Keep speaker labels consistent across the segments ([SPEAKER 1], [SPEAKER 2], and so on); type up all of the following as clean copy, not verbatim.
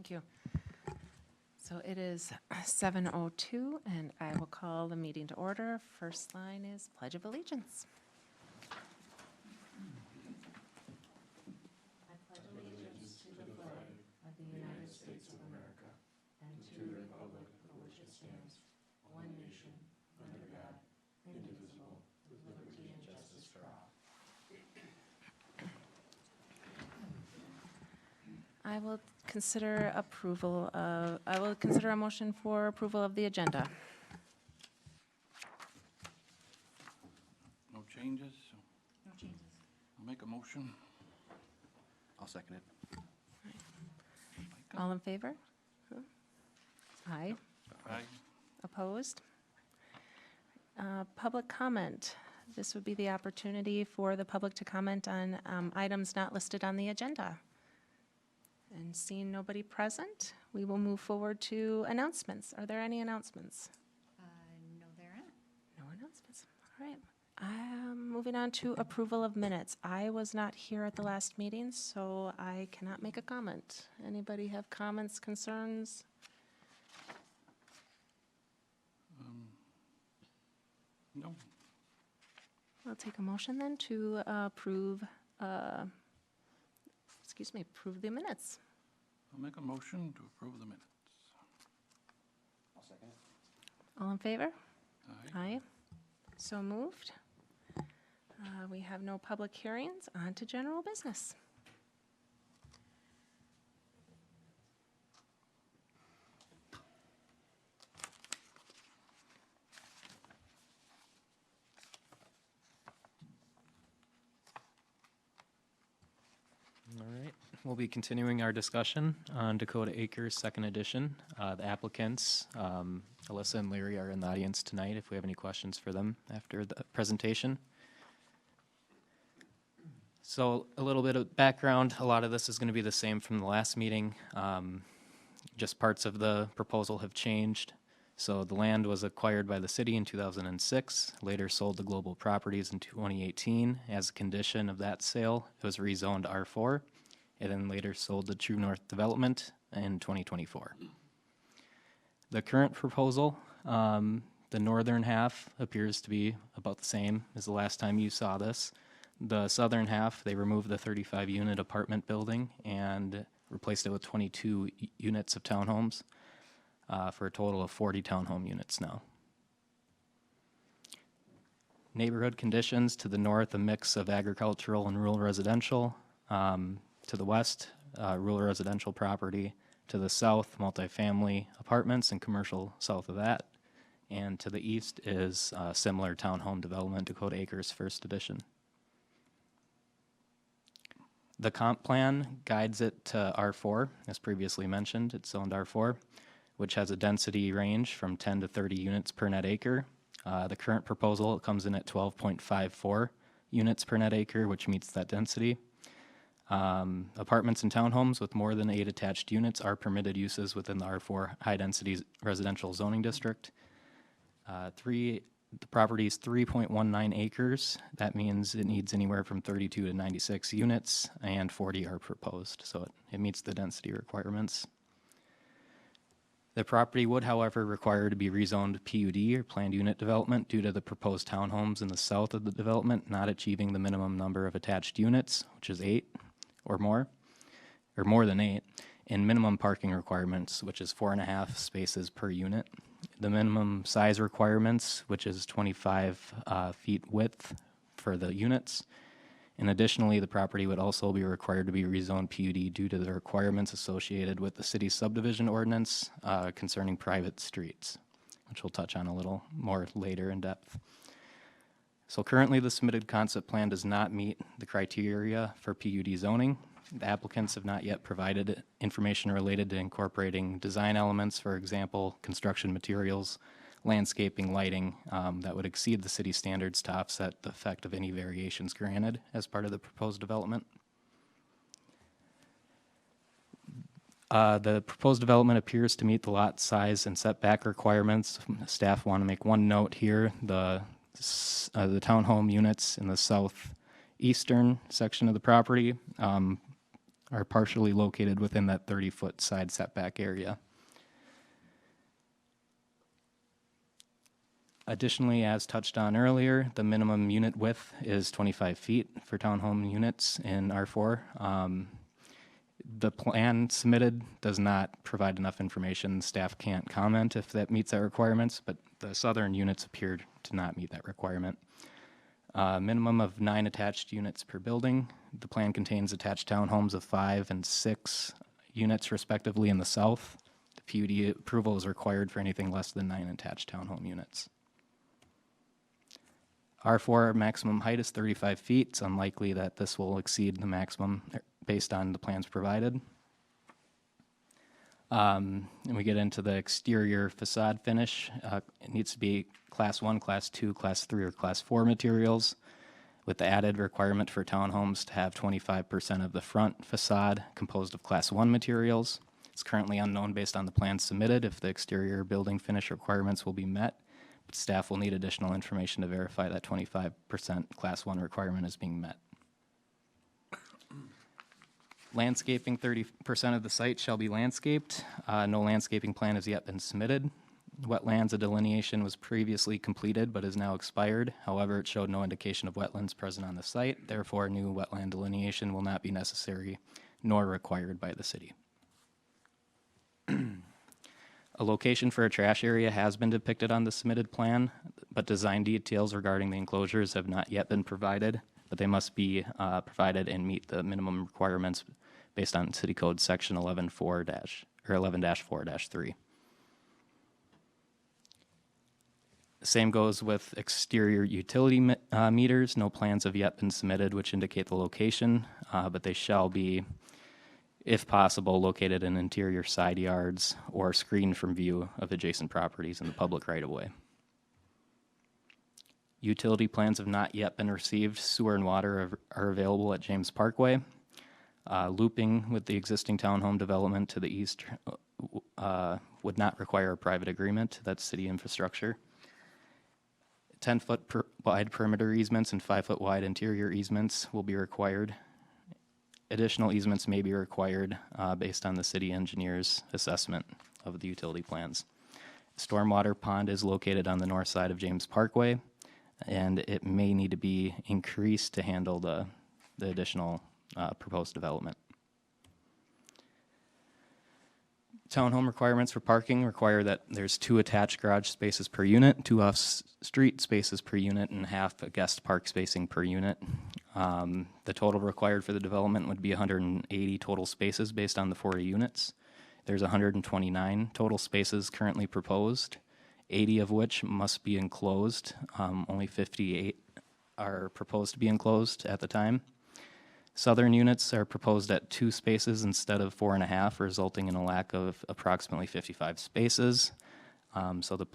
[SPEAKER 1] Thank you. So it is 7:02, and I will call the meeting to order. First line is Pledge of Allegiance. I pledge allegiance to the flag of the United States of America and to the republic for which it stands, one nation, under God, indivisible, with liberty and justice for all. I will consider a motion for approval of the agenda.
[SPEAKER 2] No changes?
[SPEAKER 1] No changes.
[SPEAKER 2] I'll make a motion.
[SPEAKER 3] I'll second it.
[SPEAKER 1] All in favor? Aye.
[SPEAKER 2] Aye.
[SPEAKER 1] Opposed? Public comment. This would be the opportunity for the public to comment on items not listed on the agenda. And seeing nobody present, we will move forward to announcements. Are there any announcements?
[SPEAKER 4] No, there aren't.
[SPEAKER 1] No announcements. All right. Moving on to approval of minutes. I was not here at the last meeting, so I cannot make a comment. Anybody have comments, concerns?
[SPEAKER 2] No.
[SPEAKER 1] I'll take a motion then to approve the minutes.
[SPEAKER 2] I'll make a motion to approve the minutes.
[SPEAKER 3] I'll second it.
[SPEAKER 1] All in favor?
[SPEAKER 2] Aye.
[SPEAKER 1] Aye. So moved. We have no public hearings. On to general business.
[SPEAKER 5] All right, we'll be continuing our discussion on Dakota Acres Second Edition. The applicants, Alyssa and Larry, are in the audience tonight if we have any questions for them after the presentation. So a little bit of background, a lot of this is going to be the same from the last meeting. Just parts of the proposal have changed. So the land was acquired by the city in 2006, later sold to Global Properties in 2018. As a condition of that sale, it was rezoned R4, and then later sold to True North Development in 2024. The current proposal, the northern half appears to be about the same as the last time you saw this. The southern half, they removed the 35-unit apartment building and replaced it with 22 units of townhomes. For a total of 40 townhome units now. Neighborhood conditions: to the north, a mix of agricultural and rural residential. To the west, rural residential property. To the south, multifamily apartments and commercial south of that. And to the east is similar townhome development, Dakota Acres First Edition. The comp plan guides it to R4, as previously mentioned. It's zoned R4. Which has a density range from 10 to 30 units per net acre. The current proposal comes in at 12.54 units per net acre, which meets that density. Apartments and townhomes with more than 8 attached units are permitted uses within the R4 high-density residential zoning district. The property is 3.19 acres. That means it needs anywhere from 32 to 96 units, and 40 are proposed, so it meets the density requirements. The property would, however, require to be rezoned PUD, or planned unit development, due to the proposed townhomes in the south of the development not achieving the minimum number of attached units, which is 8 or more than 8, and minimum parking requirements, which is 4.5 spaces per unit. The minimum size requirements, which is 25 feet width for the units. And additionally, the property would also be required to be rezoned PUD due to the requirements associated with the city's subdivision ordinance concerning private streets, which we'll touch on a little more later in depth. So currently, the submitted concept plan does not meet the criteria for PUD zoning. The applicants have not yet provided information related to incorporating design elements, for example, construction materials, landscaping, lighting, that would exceed the city standards to offset the effect of any variations granted as part of the proposed development. The proposed development appears to meet the lot size and setback requirements. Staff want to make one note here. The townhome units in the southeastern section of the property are partially located within that 30-foot side setback area. Additionally, as touched on earlier, the minimum unit width is 25 feet for townhome units in R4. The plan submitted does not provide enough information. Staff can't comment if that meets our requirements, but the southern units appear to not meet that requirement. Minimum of 9 attached units per building. The plan contains attached townhomes of 5 and 6 units respectively in the south. The PUD approval is required for anything less than 9 attached townhome units. R4 maximum height is 35 feet. It's unlikely that this will exceed the maximum based on the plans provided. And we get into the exterior facade finish. It needs to be Class 1, Class 2, Class 3, or Class 4 materials, with the added requirement for townhomes to have 25% of the front facade composed of Class 1 materials. It's currently unknown based on the plans submitted if the exterior building finish requirements will be met, but staff will need additional information to verify that 25% Class 1 requirement is being met. Landscaping, 30% of the site shall be landscaped. No landscaping plan has yet been submitted. Wetlands, a delineation was previously completed but is now expired. However, it showed no indication of wetlands present on the site. Therefore, a new wetland delineation will not be necessary nor required by the city. A location for a trash area has been depicted on the submitted plan, but design details regarding the enclosures have not yet been provided, but they must be provided and meet the minimum requirements based on City Code Section 11-4-3. Same goes with exterior utility meters. No plans have yet been submitted which indicate the location, but they shall be, if possible, located in interior side yards or screened from view of adjacent properties in the public right-of-way. Utility plans have not yet been received. Sewer and water are available at James Parkway. Looping with the existing townhome development to the east would not require a private agreement. That's city infrastructure. 10-foot wide perimeter easements and 5-foot wide interior easements will be required. Additional easements may be required based on the city engineer's assessment of the utility plans. Stormwater pond is located on the north side of James Parkway, and it may need to be increased to handle the additional proposed development. Townhome requirements for parking require that there's 2 attached garage spaces per unit, 2 off-street spaces per unit, and half a guest park spacing per unit. The total required for the development would be 180 total spaces based on the 40 units. There's 129 total spaces currently proposed, 80 of which must be enclosed. Only 58 are proposed to be enclosed at the time. Southern units are proposed at 2 spaces instead of 4.5, resulting in a lack of approximately 55 spaces. So the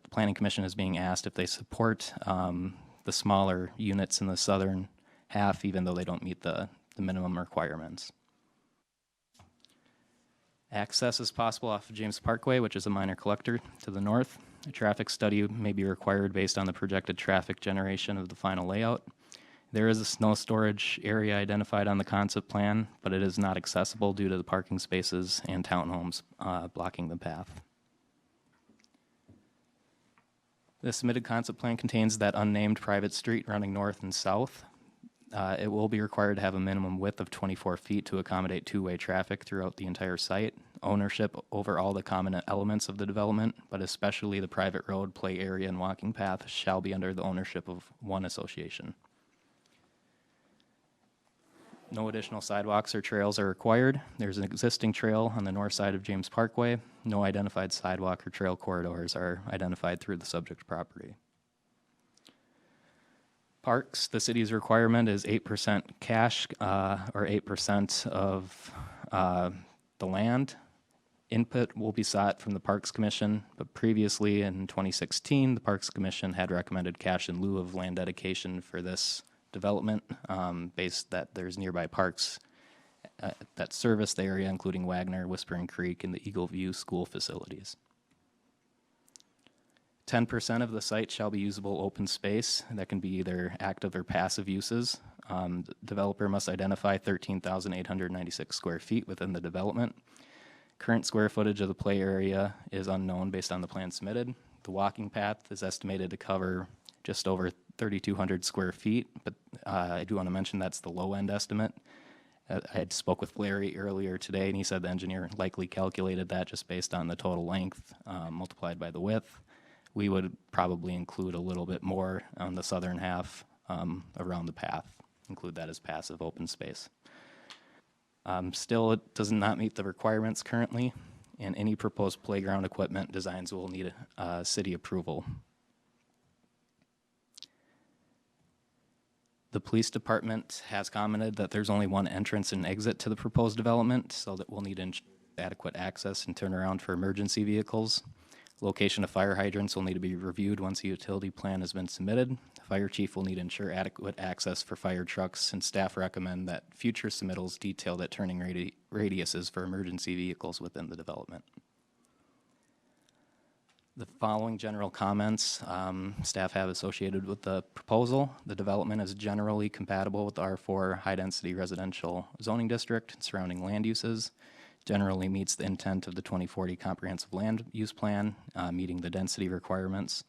[SPEAKER 5] Planning Commission is being asked if they support the smaller units in the southern half, even though they don't meet the minimum requirements. Access is possible off of James Parkway, which is a minor collector to the north. A traffic study may be required based on the projected traffic generation of the final layout. There is a snow storage area identified on the concept plan, but it is not accessible due to the parking spaces and townhomes blocking the path. The submitted concept plan contains that unnamed private street running north and south. It will be required to have a minimum width of 24 feet to accommodate 2-way traffic throughout the entire site. Ownership over all the common elements of the development, but especially the private road, play area, and walking path, shall be under the ownership of one association. No additional sidewalks or trails are required. There's an existing trail on the north side of James Parkway. No identified sidewalk or trail corridors are identified through the subject property. Parks, the city's requirement is 8% cash or 8% of the land. Input will be sought from the Parks Commission, but previously in 2016, the Parks Commission had recommended cash in lieu of land dedication for this development based that there's nearby parks that service the area, including Wagner, Whispering Creek, and the Eagle View school facilities. 10% of the site shall be usable open space that can be either active or passive uses. The developer must identify 13,896 square feet within the development. Current square footage of the play area is unknown based on the plan submitted. The walking path is estimated to cover just over 3,200 square feet, but I do want to mention that's the low-end estimate. I had spoke with Larry earlier today, and he said the engineer likely calculated that just based on the total length multiplied by the width. We would probably include a little bit more on the southern half around the path, include that as passive open space. Still, it does not meet the requirements currently, and any proposed playground equipment designs will need city approval. The police department has commented that there's only one entrance and exit to the proposed development, so that we'll need adequate access and turnaround for emergency vehicles. Location of fire hydrants will need to be reviewed once a utility plan has been submitted. The fire chief will need to ensure adequate access for fire trucks, and staff recommend that future submittals detail that turning radiuses for emergency vehicles within the development. The following general comments staff have associated with the proposal. The development is generally compatible with the R4 high-density residential zoning district and surrounding land uses. Generally meets the intent of the 2040 comprehensive land use plan, meeting the density requirements.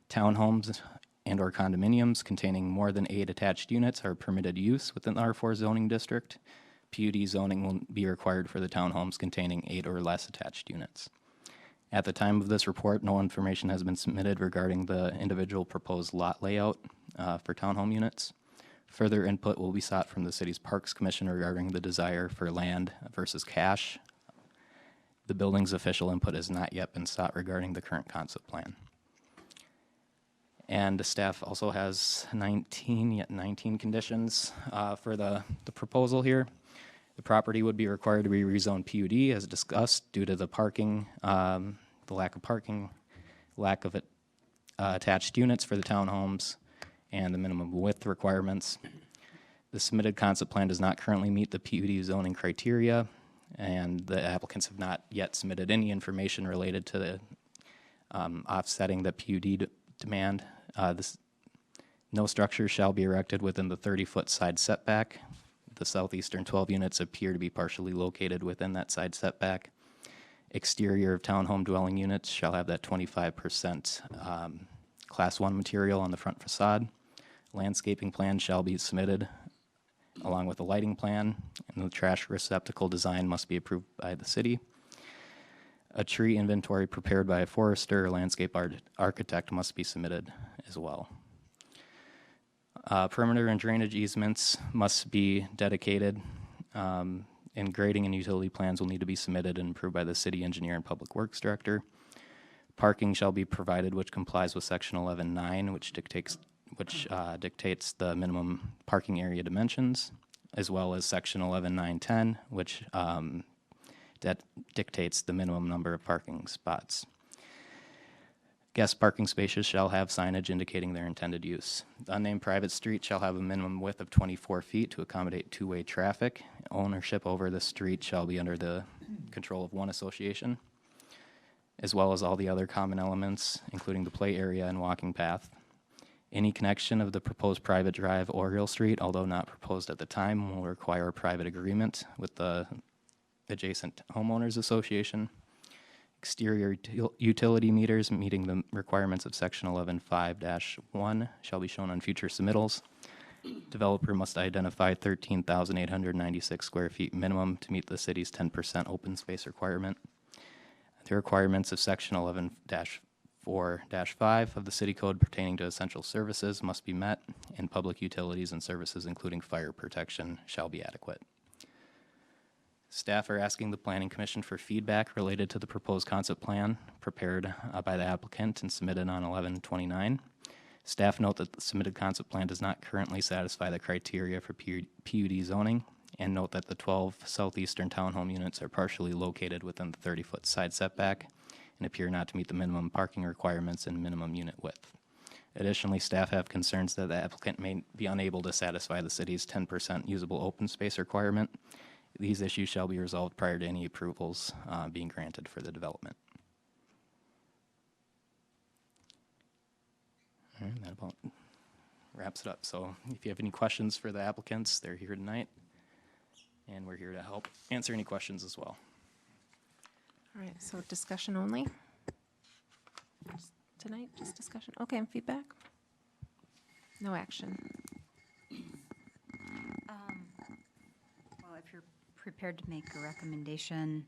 [SPEAKER 5] Townhomes and or condominiums containing more than 8 attached units are permitted use within the R4 zoning district. PUD zoning will be required for the townhomes containing 8 or less attached units. At the time of this report, no information has been submitted regarding the individual proposed lot layout for townhome units. Further input will be sought from the city's Parks Commission regarding the desire for land versus cash. The building's official input has not yet been sought regarding the current concept plan. And the staff also has 19 conditions for the proposal here. The property would be required to be rezoned PUD as discussed due to the parking, the lack of parking, lack of attached units for the townhomes, and the minimum width requirements. The submitted concept plan does not currently meet the PUD zoning criteria, and the applicants have not yet submitted any information related to the offsetting the PUD demand. No structure shall be erected within the 30-foot side setback. The southeastern 12 units appear to be partially located within that side setback. Exterior of townhome dwelling units shall have that 25% Class 1 material on the front facade. Landscaping plan shall be submitted along with a lighting plan, and the trash receptacle design must be approved by the city. A tree inventory prepared by a forester or landscape architect must be submitted as well. Perimeter and drainage easements must be dedicated, and grading and utility plans will need to be submitted and approved by the city engineer and public works director. Parking shall be provided which complies with section 11.9, which dictates the minimum parking area dimensions, as well as section 11.9.10, which dictates the minimum number of parking spots. Guest parking spaces shall have signage indicating their intended use. The unnamed private street shall have a minimum width of 24 feet to accommodate two-way traffic. Ownership over the street shall be under the control of one association, as well as all the other common elements, including the play area and walking path. Any connection of the proposed private drive or Oriole Street, although not proposed at the time, will require a private agreement with the adjacent homeowners association. Exterior utility meters meeting the requirements of section 11.5-1 shall be shown on future submittals. Developer must identify 13,896 square feet minimum to meet the city's 10% open space requirement. The requirements of section 11-4-5 of the city code pertaining to essential services must be met, and public utilities and services including fire protection shall be adequate. Staff are asking the Planning Commission for feedback related to the proposed concept plan prepared by the applicant and submitted on 11/29. Staff note that the submitted concept plan does not currently satisfy the criteria for PUD zoning, and note that the 12 southeastern townhome units are partially located within the 30-foot side setback and appear not to meet the minimum parking requirements and minimum unit width. Additionally, staff have concerns that the applicant may be unable to satisfy the city's 10% usable open space requirement. These issues shall be resolved prior to any approvals being granted for the development. All right, that about wraps it up. So if you have any questions for the applicants, they're here tonight, and we're here to help answer any questions as well.
[SPEAKER 1] All right, so discussion only? Tonight, just discussion? Okay, and feedback? No action.
[SPEAKER 4] Well, if you're prepared to make a recommendation,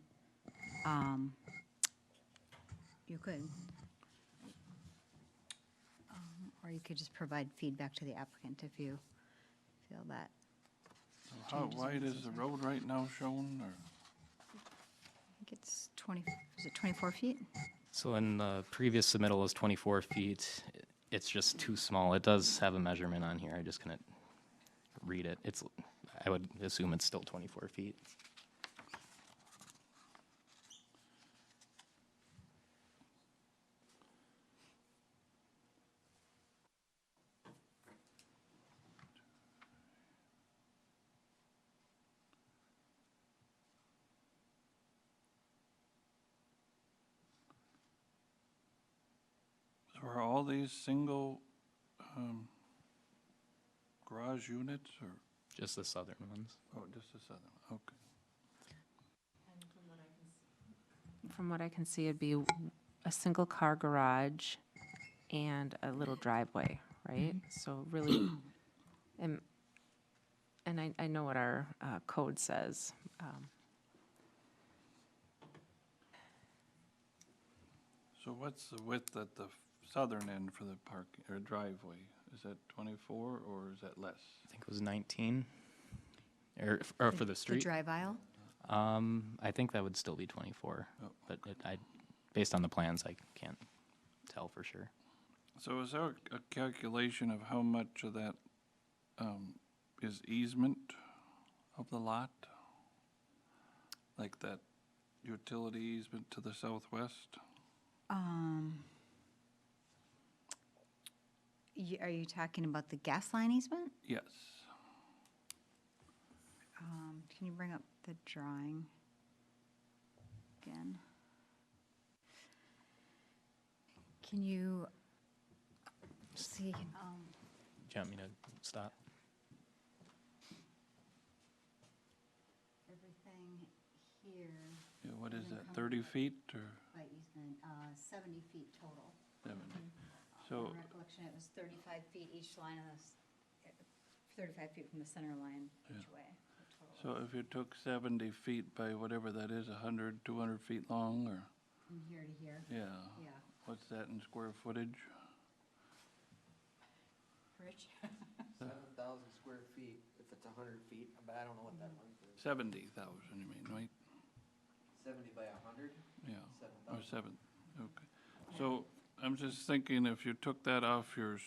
[SPEAKER 4] you could. Or you could just provide feedback to the applicant if you feel that.
[SPEAKER 2] So how wide is the road right now shown, or?
[SPEAKER 4] I think it's 20, is it 24 feet?
[SPEAKER 5] So in the previous submittal was 24 feet. It's just too small. It does have a measurement on here. I just couldn't read it. I would assume it's still 24 feet.
[SPEAKER 2] So are all these single garage units, or,
[SPEAKER 5] Just the southern ones.
[SPEAKER 2] oh, just the southern, okay.
[SPEAKER 1] From what I can see, it'd be a single-car garage and a little driveway, right? So really, and I know what our code says.
[SPEAKER 2] So what's the width at the southern end for the park, or driveway? Is that 24, or is that less?
[SPEAKER 5] I think it was 19. Or for the
[SPEAKER 4] The
[SPEAKER 5] street.
[SPEAKER 4] drive aisle?
[SPEAKER 5] I think that would still be 24,
[SPEAKER 2] Oh,
[SPEAKER 5] but based on the plans, I can't tell for sure.
[SPEAKER 2] So is there a calculation of how much of that is easement of the lot? Like that utility easement to the southwest?
[SPEAKER 4] Are you talking about the gas line easement?
[SPEAKER 2] Yes.
[SPEAKER 4] Can you bring up the drawing again? Can you see,
[SPEAKER 5] Do you want me to stop?
[SPEAKER 4] everything here
[SPEAKER 2] Yeah, what is
[SPEAKER 4] Doesn't
[SPEAKER 2] that,
[SPEAKER 4] come
[SPEAKER 2] 30 feet or
[SPEAKER 4] by easement, 70 feet total.
[SPEAKER 2] 70?
[SPEAKER 4] My
[SPEAKER 2] So,
[SPEAKER 4] recollection, it was 35 feet each line of this, 35 feet from the center line each way. the total
[SPEAKER 2] so if you took 70 feet by whatever that is, 100, 200 feet long, or,
[SPEAKER 4] From here to here,
[SPEAKER 2] yeah,
[SPEAKER 4] yeah.
[SPEAKER 2] what's that in square footage?
[SPEAKER 4] Rich?
[SPEAKER 3] 7,000 square feet, if it's 100 feet, but I don't know what that length is.
[SPEAKER 2] 70,000, you mean, right?
[SPEAKER 3] 70 by 100?
[SPEAKER 2] Yeah, or
[SPEAKER 3] 7,000.
[SPEAKER 2] 7, okay. So I'm just thinking if you took that off your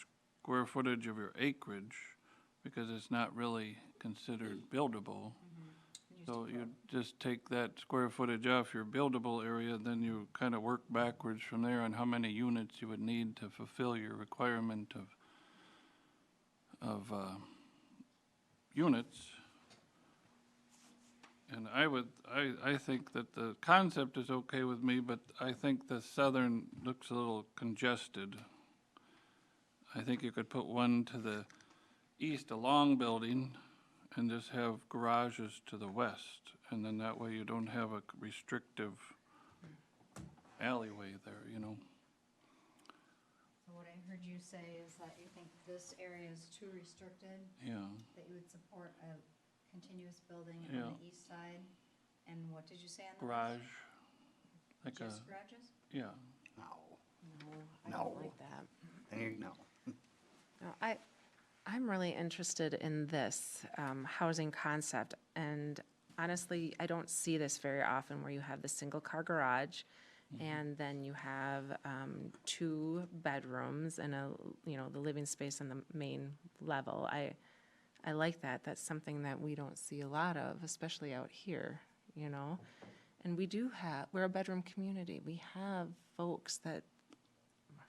[SPEAKER 2] square footage of your acreage, because it's not really considered buildable, so you just take that square footage off your buildable area, then you kind of work backwards from there on how many units you would need to fulfill your requirement of units. And I think that the concept is okay with me, but I think the southern looks a little congested. I think you could put one to the east, a long building, and just have garages to the west. And then that way you don't have a restrictive alleyway there, you know?
[SPEAKER 4] So what I heard you say is that you think this area is too restricted,
[SPEAKER 2] Yeah,
[SPEAKER 4] that you would support a continuous building
[SPEAKER 2] Yeah.
[SPEAKER 4] on the east side? And what did you say on the
[SPEAKER 2] garage,
[SPEAKER 4] west?
[SPEAKER 2] like a,
[SPEAKER 4] Just garages?
[SPEAKER 2] yeah.
[SPEAKER 3] No.
[SPEAKER 1] No, I
[SPEAKER 3] No.
[SPEAKER 1] don't like that.
[SPEAKER 3] There you go.
[SPEAKER 1] No, I'm really interested in this housing concept, and honestly, I don't see this very often where you have the single-car garage, and then you have 2 bedrooms and the living space on the main level. I like that. That's something that we don't see a lot of, especially out here, you know? And we're a bedroom community. We have folks that,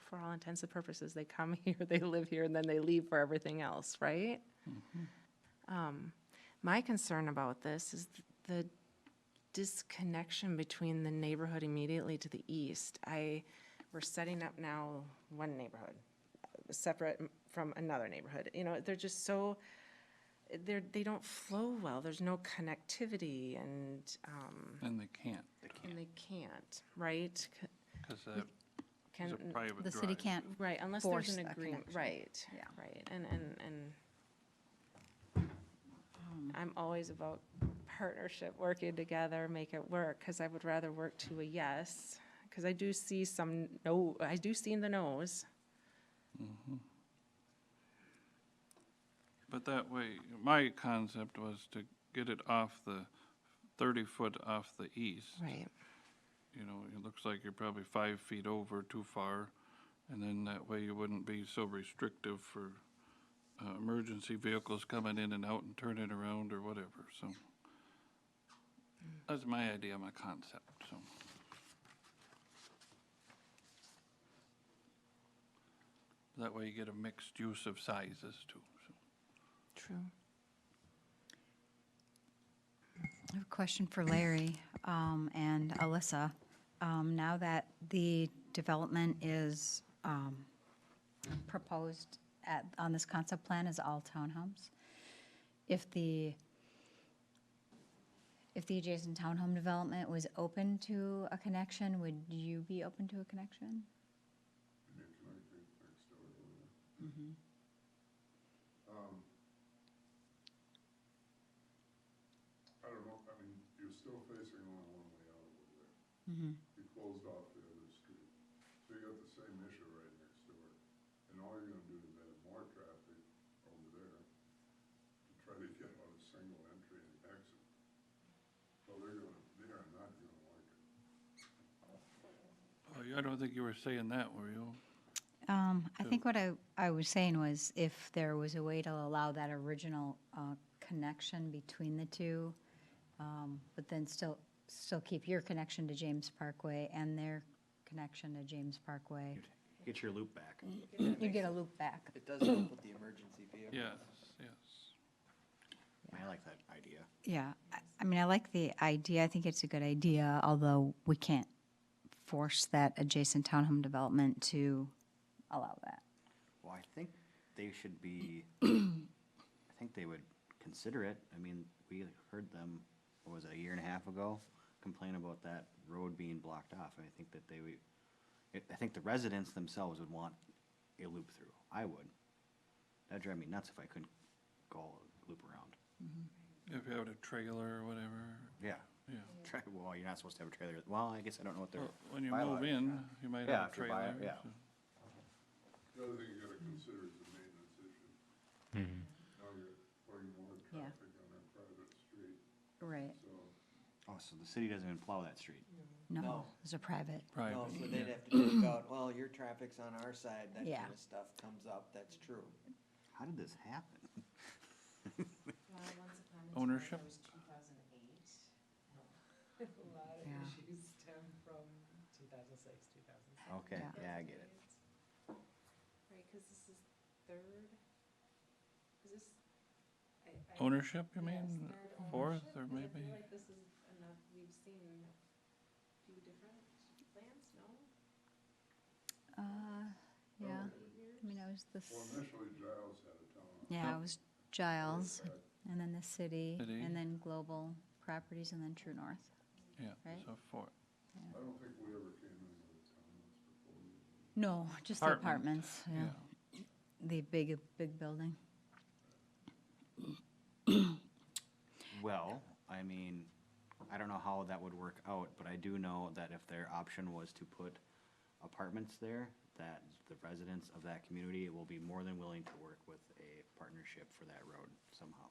[SPEAKER 1] for all intents and purposes, they come here, they live here, and then they leave for everything else, right? My concern about this is the disconnection between the neighborhood immediately to the east. We're setting up now one neighborhood, separate from another neighborhood. You know, they're just so, they don't flow well. There's no connectivity and
[SPEAKER 2] And they can't,
[SPEAKER 1] they can't, right?
[SPEAKER 2] because that
[SPEAKER 1] Can,
[SPEAKER 2] is a private drive.
[SPEAKER 4] The city can't,
[SPEAKER 1] right, unless
[SPEAKER 4] force
[SPEAKER 1] there's an
[SPEAKER 4] a
[SPEAKER 1] agreement,
[SPEAKER 4] connection.
[SPEAKER 1] right,
[SPEAKER 4] Yeah.
[SPEAKER 1] right. And I'm always about partnership, working together, make it work, because I would rather work to a yes, because I do see some no, I do see in the no's.
[SPEAKER 2] But that way, my concept was to get it off the 30-foot off the east.
[SPEAKER 1] Right.
[SPEAKER 2] You know, it looks like you're probably 5 feet over too far, and then that way you wouldn't be so restrictive for emergency vehicles coming in and out and turning around or whatever, so. That's my idea, my concept, so. That way you get a mixed use of sizes too, so.
[SPEAKER 1] True.
[SPEAKER 4] I have a question for Larry and Alyssa. Now that the development is proposed on this concept plan as all townhomes, if the adjacent townhome development was open to a connection, would you be open to a connection?
[SPEAKER 6] You can connect it next door over there. I don't know, I mean, you're still facing only one way out over there. You closed off the other street. So you got the same issue right next door. And all you're gonna do is add more traffic over there to try to get on a single entry and exit. So they are not gonna like it.
[SPEAKER 2] Oh, I don't think you were saying that, were you?
[SPEAKER 4] I think what I was saying was if there was a way to allow that original connection between the two, but then still keep your connection to James Parkway and their connection to James Parkway.
[SPEAKER 7] Get your loop back.
[SPEAKER 4] You get a loop back.
[SPEAKER 3] It does help with the emergency vehicle.
[SPEAKER 2] Yes, yes.
[SPEAKER 7] I like that idea.
[SPEAKER 4] Yeah, I mean, I like the idea. I think it's a good idea, although we can't force that adjacent townhome development to allow that.
[SPEAKER 7] Well, I think they should be, I think they would consider it. I mean, we heard them, what was it, a year and a half ago, complain about that road being blocked off. I think that they would, I think the residents themselves would want a loop through. I would. That'd drive me nuts if I couldn't go loop around.
[SPEAKER 2] If you have a trailer or whatever,
[SPEAKER 7] Yeah.
[SPEAKER 2] yeah.
[SPEAKER 7] Well, you're not supposed to have a trailer. Well, I guess I don't know what they're.
[SPEAKER 2] Well, when you
[SPEAKER 7] bylaw
[SPEAKER 2] move
[SPEAKER 7] is.
[SPEAKER 2] in, you might
[SPEAKER 7] Yeah,
[SPEAKER 2] have a
[SPEAKER 7] if you buy
[SPEAKER 2] trailer.
[SPEAKER 7] it, yeah.
[SPEAKER 2] so.
[SPEAKER 6] The other thing you gotta consider is the maintenance issue. Now you're putting more
[SPEAKER 4] Yeah.
[SPEAKER 6] traffic on a private street,
[SPEAKER 4] Right.
[SPEAKER 6] so.
[SPEAKER 7] Oh, so the city doesn't even plow that street.
[SPEAKER 4] No,
[SPEAKER 3] No.
[SPEAKER 4] it's a private.
[SPEAKER 3] No,
[SPEAKER 2] Private,
[SPEAKER 3] so
[SPEAKER 2] yeah.
[SPEAKER 3] they'd have to take out, well, your traffic's on our side, that
[SPEAKER 4] Yeah.
[SPEAKER 3] kind of stuff comes up, that's true.
[SPEAKER 7] How did this happen?
[SPEAKER 2] Ownership?
[SPEAKER 1] was 2008. A lot of
[SPEAKER 4] Yeah.
[SPEAKER 1] issues stem from 2006, 2007.
[SPEAKER 7] Okay,
[SPEAKER 4] Yeah.
[SPEAKER 7] yeah, I get it.
[SPEAKER 1] Right, because this is third, is this?
[SPEAKER 2] Ownership, you
[SPEAKER 1] Yes,
[SPEAKER 2] mean?
[SPEAKER 1] third
[SPEAKER 2] Fourth,
[SPEAKER 1] ownership,
[SPEAKER 2] or
[SPEAKER 1] 'cause I
[SPEAKER 2] maybe?
[SPEAKER 1] feel like this is enough, we've seen a few different plans, no?
[SPEAKER 4] Yeah,
[SPEAKER 1] 8 years?
[SPEAKER 4] I mean, I was this,
[SPEAKER 6] Well, initially Giles had a townhouse.
[SPEAKER 4] yeah, it was Giles,
[SPEAKER 6] Back
[SPEAKER 4] and then the city,
[SPEAKER 2] City.
[SPEAKER 4] and then Global Properties, and then True North.
[SPEAKER 2] Yeah,
[SPEAKER 4] Right.
[SPEAKER 2] so four.
[SPEAKER 6] I don't think we ever came in with a townhouse before.
[SPEAKER 4] No, just the
[SPEAKER 2] Apartment.
[SPEAKER 4] apartments, yeah. The big building.
[SPEAKER 7] Well, I mean, I don't know how that would work out, but I do know that if their option was to put apartments there, that the residents of that community will be more than willing to work with a partnership for that road somehow.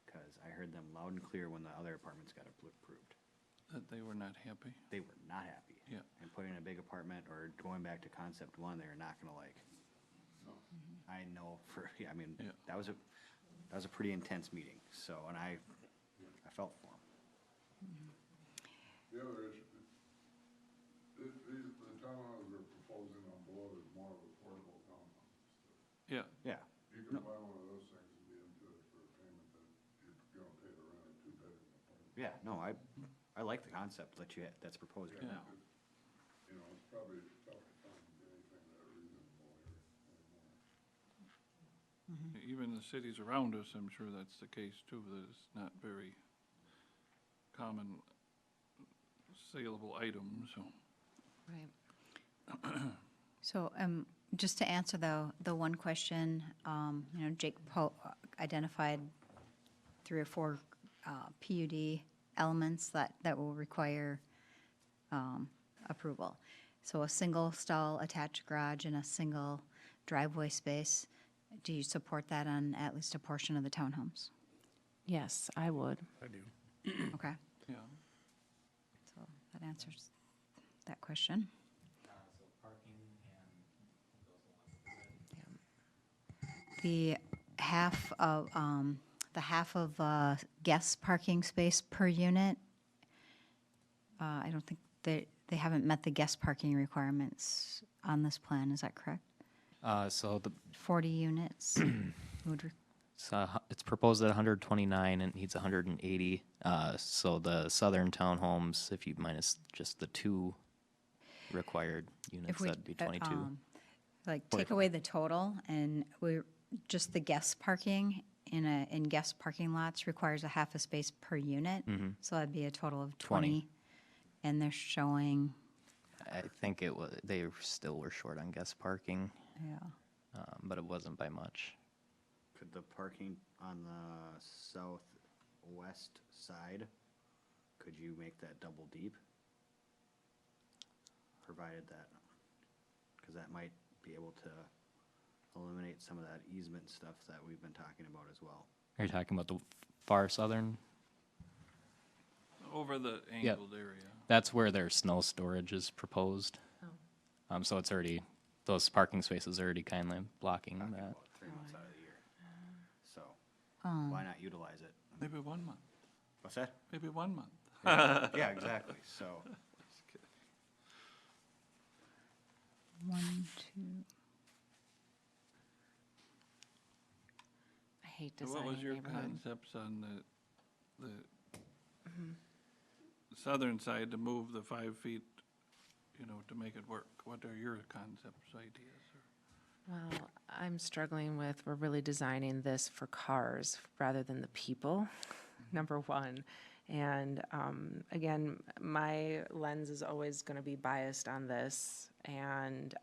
[SPEAKER 7] Cause I heard them loud and clear when the other apartments got approved.
[SPEAKER 2] That they were not happy.
[SPEAKER 7] They were not happy.
[SPEAKER 2] Yeah.
[SPEAKER 7] And putting a big apartment or going back to concept one, they're not gonna like. I know for, I mean,
[SPEAKER 2] Yeah.
[SPEAKER 7] that was a pretty intense meeting, so, and I felt for them.
[SPEAKER 6] The other issue, the townhouses we're proposing on below is more of affordable townhouses.
[SPEAKER 2] Yeah,
[SPEAKER 7] Yeah,
[SPEAKER 6] You can buy one of those things and be into it for a payment that you're gonna pay to rent a two-bedroom apartment.
[SPEAKER 7] yeah, no, I like the concept that's proposed right
[SPEAKER 2] Yeah.
[SPEAKER 7] now.
[SPEAKER 6] You know, it's probably tough to find anything that reasonable here anymore.
[SPEAKER 2] Even the cities around us, I'm sure that's the case too, that it's not very common saleable item, so.
[SPEAKER 1] Right.
[SPEAKER 4] So, just to answer the one question, Jake identified 3 or 4 PUD elements that will require approval. So a single stall attached garage and a single driveway space. Do you support that on at least a portion of the townhomes?
[SPEAKER 1] Yes, I would.
[SPEAKER 8] I do.
[SPEAKER 4] Okay,
[SPEAKER 2] Yeah,
[SPEAKER 4] so that answers that question. The half of, guest parking space per unit, I don't think they haven't met the guest parking requirements on this plan, is that correct?
[SPEAKER 5] So
[SPEAKER 4] 40 units would,
[SPEAKER 5] it's proposed at 129 and it needs 180. So the southern townhomes, if you minus just the 2 required units,
[SPEAKER 4] if we,
[SPEAKER 5] that'd be 22.
[SPEAKER 4] like, take away the total, and just the guest parking in guest parking lots requires a half a space per unit, so that'd be a total of 20. And they're showing,
[SPEAKER 5] I think they still were short on guest parking,
[SPEAKER 4] yeah,
[SPEAKER 5] but it wasn't by much.
[SPEAKER 7] Could the parking on the southwest side, could you make that double deep? Provided that, because that might be able to eliminate some of that easement stuff that we've been talking about as well.
[SPEAKER 5] Are you talking about the far southern?
[SPEAKER 2] over the angled area.
[SPEAKER 5] That's where their snow storage is proposed. So it's already, those parking spaces are already kindly blocking
[SPEAKER 7] Talking
[SPEAKER 5] that.
[SPEAKER 7] about 3 months out of the year. So, why not utilize it?
[SPEAKER 2] Maybe 1 month,
[SPEAKER 7] What's that?
[SPEAKER 2] maybe 1 month.
[SPEAKER 7] Yeah, exactly, so.
[SPEAKER 4] 1, 2.
[SPEAKER 1] I hate
[SPEAKER 2] So
[SPEAKER 1] designing
[SPEAKER 2] what was your
[SPEAKER 1] neighborhoods.
[SPEAKER 2] concepts on the southern side to move the 5 feet, to make it work? What are your concepts, ideas?
[SPEAKER 1] Well, I'm struggling with, we're really designing this for cars rather than the people, number one. And again, my lens is always going to be biased on this. And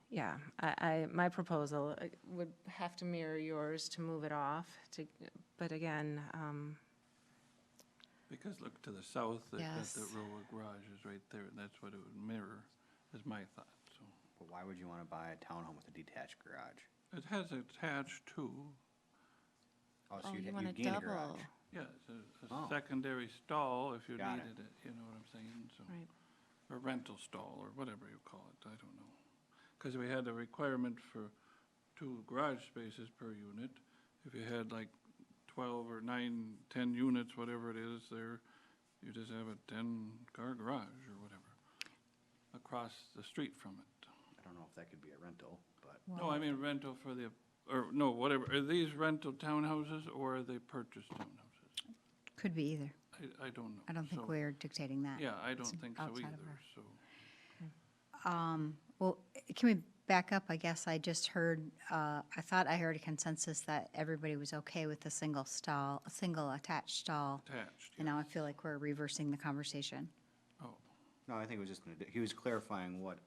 [SPEAKER 1] yeah, my proposal would have to mirror yours to move it off. But again,
[SPEAKER 2] Because look to the south, they've got
[SPEAKER 1] Yes.
[SPEAKER 2] the row of garages right there, and that's what it would mirror, is my thought, so.
[SPEAKER 7] But why would you wanna buy a townhome with a detached garage?
[SPEAKER 2] It has attached to,
[SPEAKER 7] Oh, so
[SPEAKER 1] oh,
[SPEAKER 7] you'd
[SPEAKER 1] you want a
[SPEAKER 7] gain a garage.
[SPEAKER 1] double,
[SPEAKER 2] yeah, it's a
[SPEAKER 7] Oh.
[SPEAKER 2] secondary stall if you
[SPEAKER 7] Got it.
[SPEAKER 2] needed it, you know what I'm saying, so.
[SPEAKER 1] right?
[SPEAKER 2] Or rental stall, or whatever you call it, I don't know. Because we had a requirement for 2 garage spaces per unit. If you had like 12 or 9, 10 units, whatever it is there, you just have a 10-car garage or whatever across the street from it.
[SPEAKER 7] I don't know if that could be a rental, but
[SPEAKER 2] No, I mean rental for the, or no, whatever. Are these rental townhouses or are they purchased townhouses?
[SPEAKER 4] Could be either.
[SPEAKER 2] I don't know.
[SPEAKER 4] I don't think
[SPEAKER 2] So,
[SPEAKER 4] we're dictating that.
[SPEAKER 2] Yeah, I
[SPEAKER 4] It's
[SPEAKER 2] don't think so
[SPEAKER 4] outside
[SPEAKER 2] either,
[SPEAKER 4] of our-
[SPEAKER 2] so.
[SPEAKER 4] Well, can we back up? I guess I just heard, I thought I heard a consensus that everybody was okay with a single attached stall.
[SPEAKER 2] Attached,
[SPEAKER 4] And
[SPEAKER 2] yeah.
[SPEAKER 4] now I feel like we're reversing the conversation.
[SPEAKER 2] Oh,
[SPEAKER 7] no, I think it was just, he was clarifying what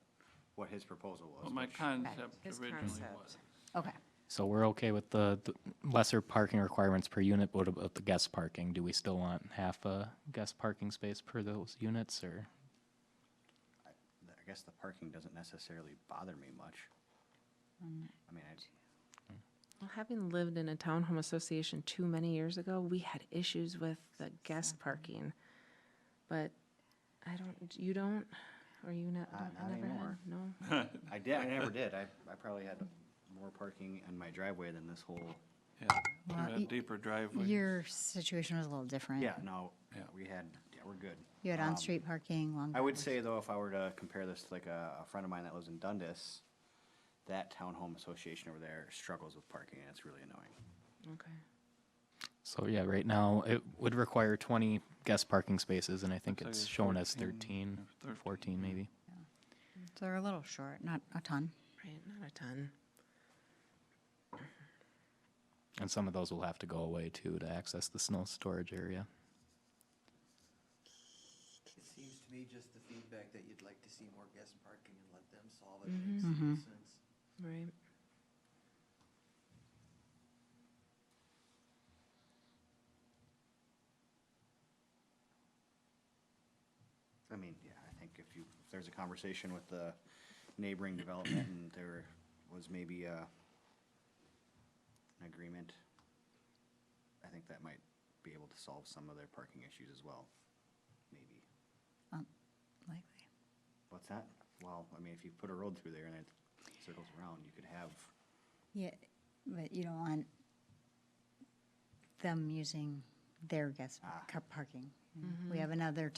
[SPEAKER 7] his proposal was.
[SPEAKER 2] well, my
[SPEAKER 7] which-
[SPEAKER 2] concept
[SPEAKER 1] His
[SPEAKER 2] originally
[SPEAKER 1] concept.
[SPEAKER 2] was.
[SPEAKER 4] Okay.
[SPEAKER 5] So we're okay with the lesser parking requirements per unit, but what about the guest parking? Do we still want half a guest parking space per those units, or?
[SPEAKER 7] I guess the parking doesn't necessarily bother me much. I mean,
[SPEAKER 1] Well, having lived in a townhome association too many years ago, we had issues with the guest parking. But I don't, you don't, or you not,
[SPEAKER 7] Not
[SPEAKER 1] I never had,
[SPEAKER 7] anymore.
[SPEAKER 1] no?
[SPEAKER 7] I never did. I probably had more parking in my driveway than this whole,
[SPEAKER 2] Yeah,
[SPEAKER 4] Well,
[SPEAKER 2] you had deeper driveways.
[SPEAKER 4] Your situation was a little different.
[SPEAKER 7] yeah, no,
[SPEAKER 2] Yeah.
[SPEAKER 7] we're good.
[SPEAKER 4] You had on-street parking, long.
[SPEAKER 7] I would
[SPEAKER 4] driveways.
[SPEAKER 7] say though, if I were to compare this to like a friend of mine that lives in Dundas, that townhome association over there struggles with parking, and it's really annoying.
[SPEAKER 1] Okay.
[SPEAKER 5] So yeah, right now it would require 20 guest parking spaces, and I think
[SPEAKER 2] Looks like
[SPEAKER 5] it's
[SPEAKER 2] it's
[SPEAKER 5] shown as
[SPEAKER 2] 14
[SPEAKER 5] 13,
[SPEAKER 2] or
[SPEAKER 5] 14 maybe.
[SPEAKER 4] So they're a little short, not a ton.
[SPEAKER 1] Right, not Not a ton.
[SPEAKER 5] And some of those will have to go away too to access the snow storage area.
[SPEAKER 3] It seems to me just the feedback that you'd like to see more guest parking and let them solve it makes some sense.
[SPEAKER 1] Right.
[SPEAKER 7] I mean, yeah, I think if there's a conversation with the neighboring development and there was maybe an agreement, I think that might be able to solve some of their parking issues as well, maybe.
[SPEAKER 4] Likely.
[SPEAKER 7] What's that? Well, I mean, if you put a road through there and it circles around, you could have,
[SPEAKER 4] Yeah, but you don't want them using their guest car parking. We have another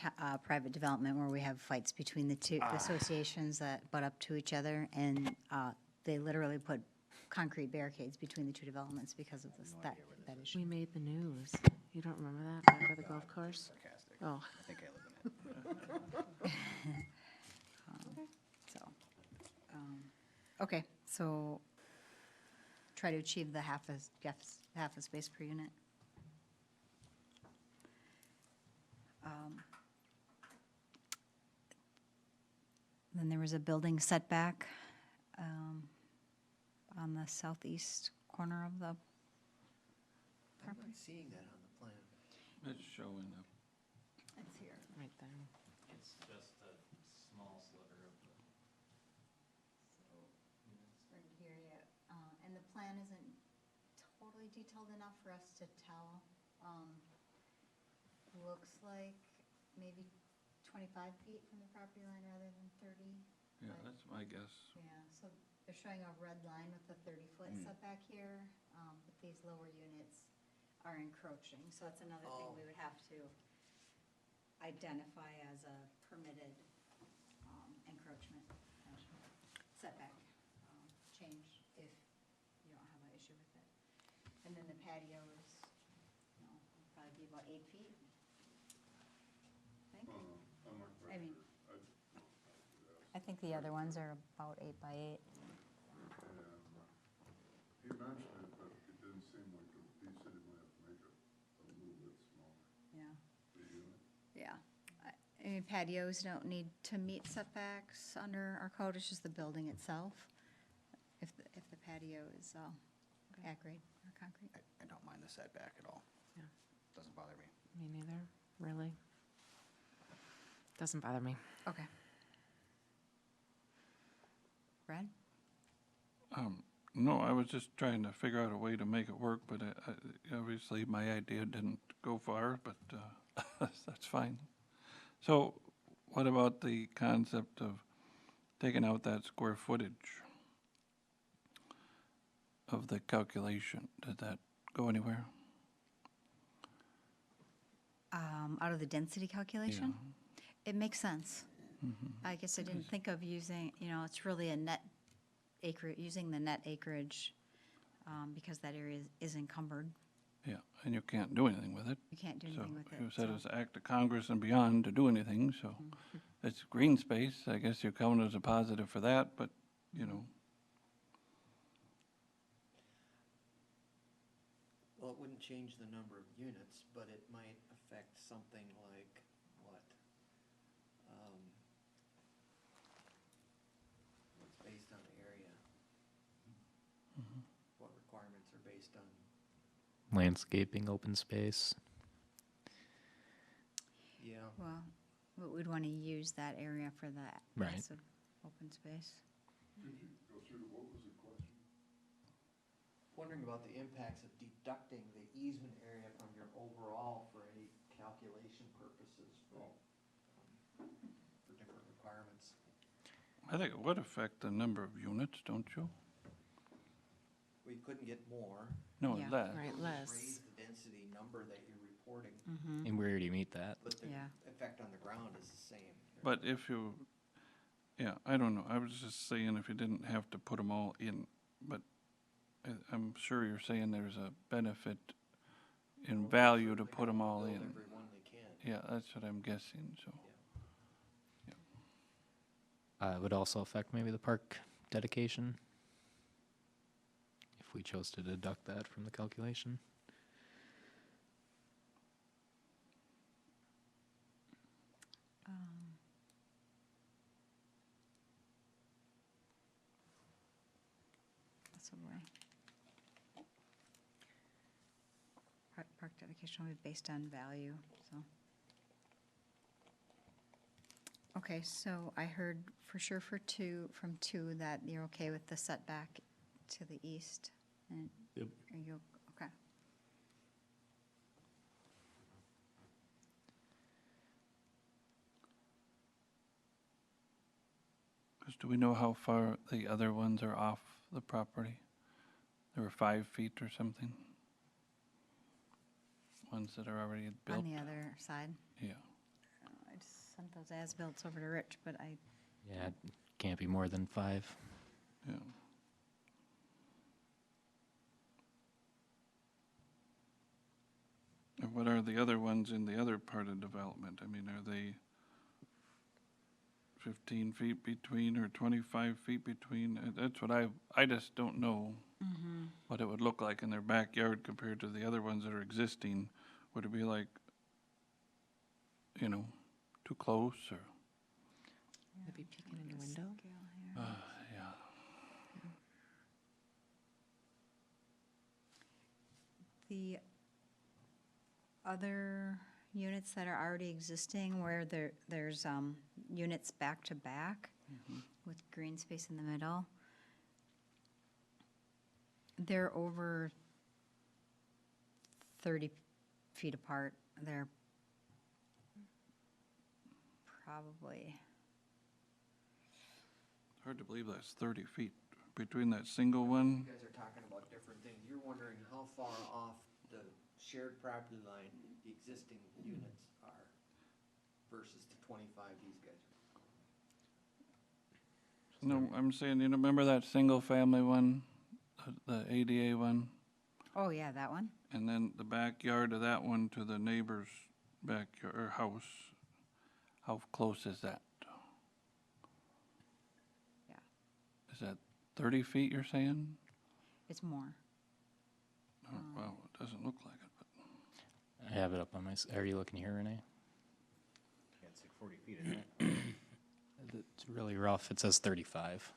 [SPEAKER 4] private development where we have fights between the two associations that butt up to each other, and they literally put concrete barricades between the two developments because of this, that issue.
[SPEAKER 1] We made the news. You don't remember that back by the golf course?
[SPEAKER 7] sarcastic.
[SPEAKER 1] Oh,
[SPEAKER 7] I think I live in it.
[SPEAKER 4] So, okay, so try to achieve the half a space per unit. Then there was a building setback on the southeast corner of the
[SPEAKER 3] I'm not seeing that on the plan.
[SPEAKER 2] It's showing up.
[SPEAKER 4] It's here.
[SPEAKER 1] right there.
[SPEAKER 5] It's just a small sliver of the.
[SPEAKER 4] Right here, yeah. And the plan isn't totally detailed enough for us to tell. Looks like maybe 25 feet from the property line rather than 30.
[SPEAKER 2] Yeah,
[SPEAKER 4] Right.
[SPEAKER 2] that's my guess.
[SPEAKER 4] Yeah, so they're showing a red line with a 30-foot setback here, but these lower units are encroaching. So that's another thing we would have to identify as a permitted encroachment setback change if you don't have an issue with it. And then the patio is, would probably be about 8 feet. I think.
[SPEAKER 6] I'm not
[SPEAKER 4] I
[SPEAKER 6] quite
[SPEAKER 4] mean,
[SPEAKER 6] sure.
[SPEAKER 4] I think the other ones are about 8 by 8.
[SPEAKER 6] He mentioned it, but it didn't seem like he said he might have to make it a little bit smaller,
[SPEAKER 4] Yeah.
[SPEAKER 6] the unit.
[SPEAKER 4] Yeah. I mean, patios don't need to meet setbacks under our code, it's just the building itself. If the patio is at grade or concrete.
[SPEAKER 7] I don't mind the setback at all.
[SPEAKER 1] Yeah.
[SPEAKER 7] Doesn't bother me.
[SPEAKER 1] Me neither, really. Doesn't bother me.
[SPEAKER 4] Okay. Brad?
[SPEAKER 2] No, I was just trying to figure out a way to make it work, but obviously my idea didn't go far, but that's fine. So what about the concept of taking out that square footage of the calculation? Did that go anywhere?
[SPEAKER 4] Out of the density calculation? It makes sense. I guess I didn't think of using, it's really a net using the net acreage, because that area is encumbered.
[SPEAKER 2] Yeah, and you can't do anything with it.
[SPEAKER 4] You can't do anything with it.
[SPEAKER 2] You said
[SPEAKER 4] so-
[SPEAKER 2] it's an act of Congress and beyond to do anything, so it's green space. I guess you count it as a positive for that, but,
[SPEAKER 3] Well, it wouldn't change the number of units, but it might affect something like what? What's based on area? What requirements are based on?
[SPEAKER 5] Landscaping, open space.
[SPEAKER 3] Yeah,
[SPEAKER 4] Well, but we'd want to use that area for that
[SPEAKER 5] Right.
[SPEAKER 4] massive open space.
[SPEAKER 6] Could you go through, what was the question?
[SPEAKER 3] wondering about the impacts of deducting the easement area from your overall for any calculation purposes for different requirements.
[SPEAKER 2] I think it would affect the number of units, don't you?
[SPEAKER 3] We couldn't get more.
[SPEAKER 2] No,
[SPEAKER 4] Yeah.
[SPEAKER 2] less.
[SPEAKER 1] Right,
[SPEAKER 3] Just
[SPEAKER 1] less.
[SPEAKER 3] raise the density number that you're reporting,
[SPEAKER 5] And we already meet that.
[SPEAKER 3] but the
[SPEAKER 4] Yeah.
[SPEAKER 3] effect on the ground is the same.
[SPEAKER 2] But if you, yeah, I don't know. I was just saying if you didn't have to put them all in, but I'm sure you're saying there's a benefit in value to put them all
[SPEAKER 3] Build
[SPEAKER 2] in.
[SPEAKER 3] every one they can.
[SPEAKER 2] Yeah, that's what I'm guessing, so.
[SPEAKER 5] It would also affect maybe the park dedication. if we chose to deduct that from the calculation.
[SPEAKER 4] That's a way. Park dedication will be based on value, so. Okay, so I heard for sure from two, that you're okay with the setback to the east? And
[SPEAKER 5] Yep.
[SPEAKER 4] are you, okay.
[SPEAKER 2] Because do we know how far the other ones are off the property? They were 5 feet or something? Ones that are already built?
[SPEAKER 4] On the other side?
[SPEAKER 2] Yeah.
[SPEAKER 4] I just sent those as-built over to Rich, but
[SPEAKER 5] Yeah, it can't be more than 5.
[SPEAKER 2] Yeah. And what are the other ones in the other part of development? I mean, are they 15 feet between or 25 feet between? That's what I just don't know what it would look like in their backyard compared to the other ones that are existing. Would it be like, you know, too close or?
[SPEAKER 1] Maybe peeking in your window?
[SPEAKER 2] Yeah.
[SPEAKER 4] The other units that are already existing where there's units back to back with green space in the middle, they're over 30 feet apart. They're probably,
[SPEAKER 2] Hard to believe that's 30 feet between that single one.
[SPEAKER 3] You guys are talking about different things. You're wondering how far off the shared property line the existing units are versus the 25 these guys are.
[SPEAKER 2] No, I'm saying, you know, remember that single family one, the ADA one?
[SPEAKER 4] oh yeah, that one?
[SPEAKER 2] And then the backyard of that one to the neighbor's backyard or house, how close is that?
[SPEAKER 4] Yeah.
[SPEAKER 2] Is that 30 feet you're saying?
[SPEAKER 4] It's more.
[SPEAKER 2] Oh, well, it doesn't look like it, but.
[SPEAKER 5] I have it up on my, are you looking here, Renee?
[SPEAKER 7] Yeah, it's like 40 feet, isn't it?
[SPEAKER 5] It's really rough. It says 35.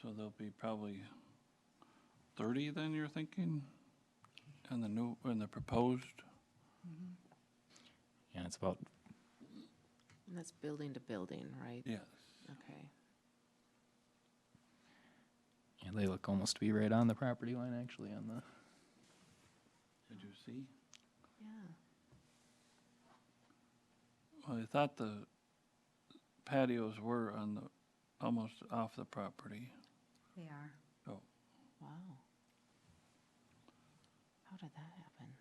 [SPEAKER 2] So there'll be probably 30 then, you're thinking? And the proposed?
[SPEAKER 5] Yeah, it's about,
[SPEAKER 1] And that's building to building, right?
[SPEAKER 2] Yes.
[SPEAKER 1] Okay.
[SPEAKER 5] yeah, they look almost to be right on the property line, actually, on the,
[SPEAKER 2] Did you see?
[SPEAKER 1] Yeah.
[SPEAKER 2] Well, I thought the patios were on the, almost off the property.
[SPEAKER 4] They are.
[SPEAKER 2] Oh,
[SPEAKER 1] Wow. How did that happen?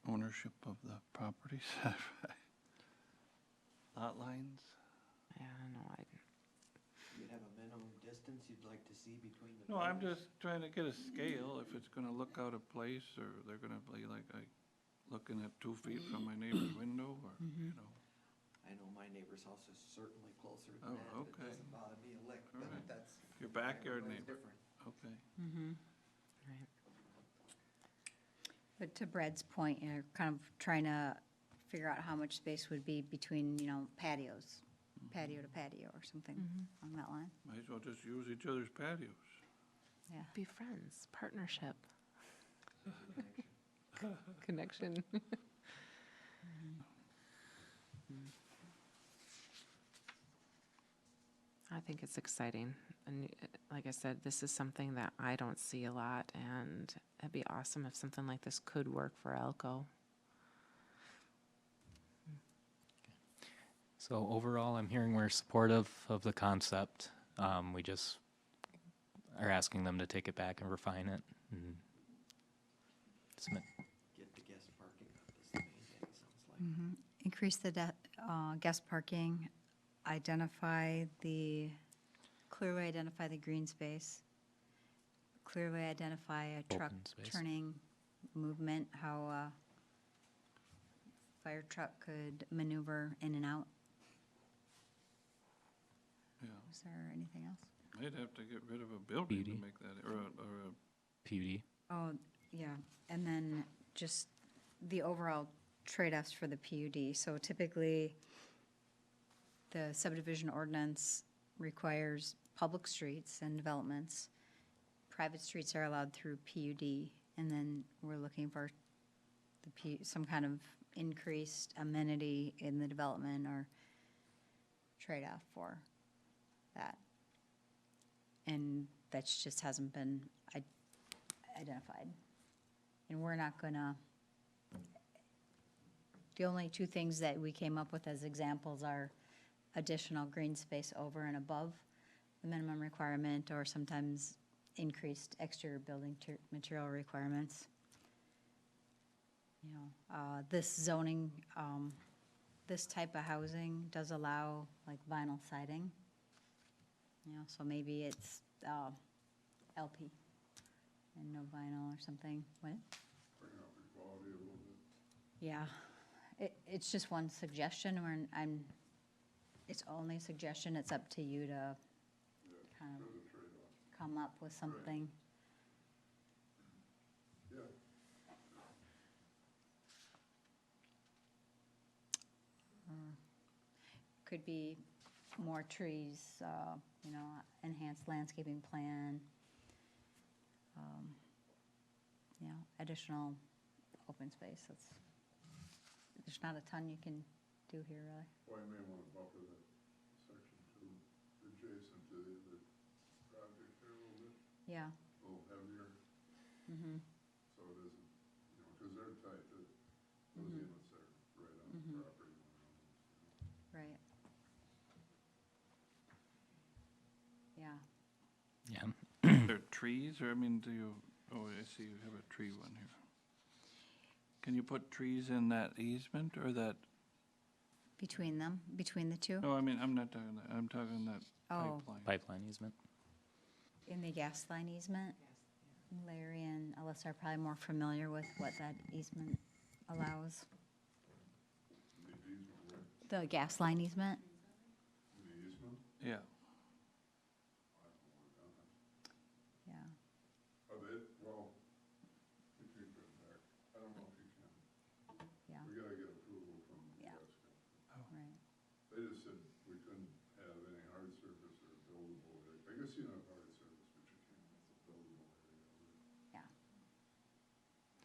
[SPEAKER 2] ownership of the properties. Lot lines?
[SPEAKER 1] I don't know.
[SPEAKER 3] You'd have a minimum distance you'd like to see between the
[SPEAKER 2] No, I'm
[SPEAKER 3] buildings?
[SPEAKER 2] just trying to get a scale, if it's gonna look out of place, or they're gonna be like, looking at 2 feet from my neighbor's window, or, you know.
[SPEAKER 3] I know my neighbor's house is certainly closer
[SPEAKER 2] Oh,
[SPEAKER 3] than that, but
[SPEAKER 2] okay.
[SPEAKER 3] it doesn't bother me a lick,
[SPEAKER 2] All
[SPEAKER 3] but
[SPEAKER 2] right.
[SPEAKER 3] that's.
[SPEAKER 2] Your backyard
[SPEAKER 3] everybody's
[SPEAKER 2] neighbor.
[SPEAKER 3] different.
[SPEAKER 2] Okay.
[SPEAKER 1] Right.
[SPEAKER 4] But to Brad's point, you're kind of trying to figure out how much space would be between, patios, patio to patio or something along that line.
[SPEAKER 2] Might as well just use each other's patios.
[SPEAKER 4] Yeah.
[SPEAKER 1] Be friends, partnership. Connection. I think it's exciting. And like I said, this is something that I don't see a lot, and it'd be awesome if something like this could work for Elko.
[SPEAKER 5] so overall, I'm hearing we're supportive of the concept. We just are asking them to take it back and refine it and submit.
[SPEAKER 3] Get the guest parking up is the main thing, it sounds like.
[SPEAKER 4] Increase the guest parking, clearly identify the green space, clearly identify a truck
[SPEAKER 5] Open space.
[SPEAKER 4] turning movement, how a fire truck could maneuver in and out.
[SPEAKER 2] Yeah,
[SPEAKER 4] Is there anything else?
[SPEAKER 2] they'd have to get rid of a building to
[SPEAKER 5] Beauty.
[SPEAKER 2] make that, or a
[SPEAKER 5] PUD.
[SPEAKER 4] Oh, yeah, and then just the overall trade-offs for the PUD. So typically, the subdivision ordinance requires public streets and developments. Private streets are allowed through PUD, and then we're looking for some kind of increased amenity in the development or trade-off for that. And that just hasn't been identified. And we're not gonna, the only two things that we came up with as examples are additional green space over and above the minimum requirement, or sometimes increased exterior building material requirements. You know, this zoning, this type of housing does allow like vinyl siding. You know, so maybe it's LP and no vinyl or something. What?
[SPEAKER 6] Bring up the quality a little bit.
[SPEAKER 4] Yeah, it's just one suggestion, it's only a suggestion, it's up to you to kind of
[SPEAKER 6] There's a trade-off.
[SPEAKER 4] come up with something.
[SPEAKER 6] Yeah,
[SPEAKER 4] Could be more trees, you know, enhanced landscaping plan, you know, additional open space, there's not a ton you can do here, really.
[SPEAKER 6] well, you may wanna buffer that section two, adjacent to the other project there a little bit,
[SPEAKER 4] Yeah,
[SPEAKER 6] a little heavier,
[SPEAKER 4] mm-hmm,
[SPEAKER 6] so it isn't, you know, cause they're tight, those units are right on the property line almost, you know.
[SPEAKER 4] right. Yeah,
[SPEAKER 5] Yeah.
[SPEAKER 2] Are there trees, or, I mean, do you, oh, I see you have a tree one here. Can you put trees in that easement, or that,
[SPEAKER 4] between them, between the two?
[SPEAKER 2] no, I mean, I'm not talking that, I'm talking that
[SPEAKER 4] Oh.
[SPEAKER 2] pipeline.
[SPEAKER 5] Pipeline easement.
[SPEAKER 4] In the gas line easement, Larry and Alyssa are probably more familiar with what that easement allows.
[SPEAKER 6] The easement, where,
[SPEAKER 4] The gas line easement?
[SPEAKER 6] the easement,
[SPEAKER 2] Yeah,
[SPEAKER 6] I don't know where that is.
[SPEAKER 4] Yeah,
[SPEAKER 6] Oh, they, well, if you go back, I don't know if you can,
[SPEAKER 4] yeah,
[SPEAKER 6] we gotta get approval from the
[SPEAKER 4] Yeah.
[SPEAKER 6] gas company.
[SPEAKER 4] right.
[SPEAKER 6] They just said we couldn't have any hard surface or buildable area. I guess you can have hard surface, but you can't have a buildable area.
[SPEAKER 4] Yeah.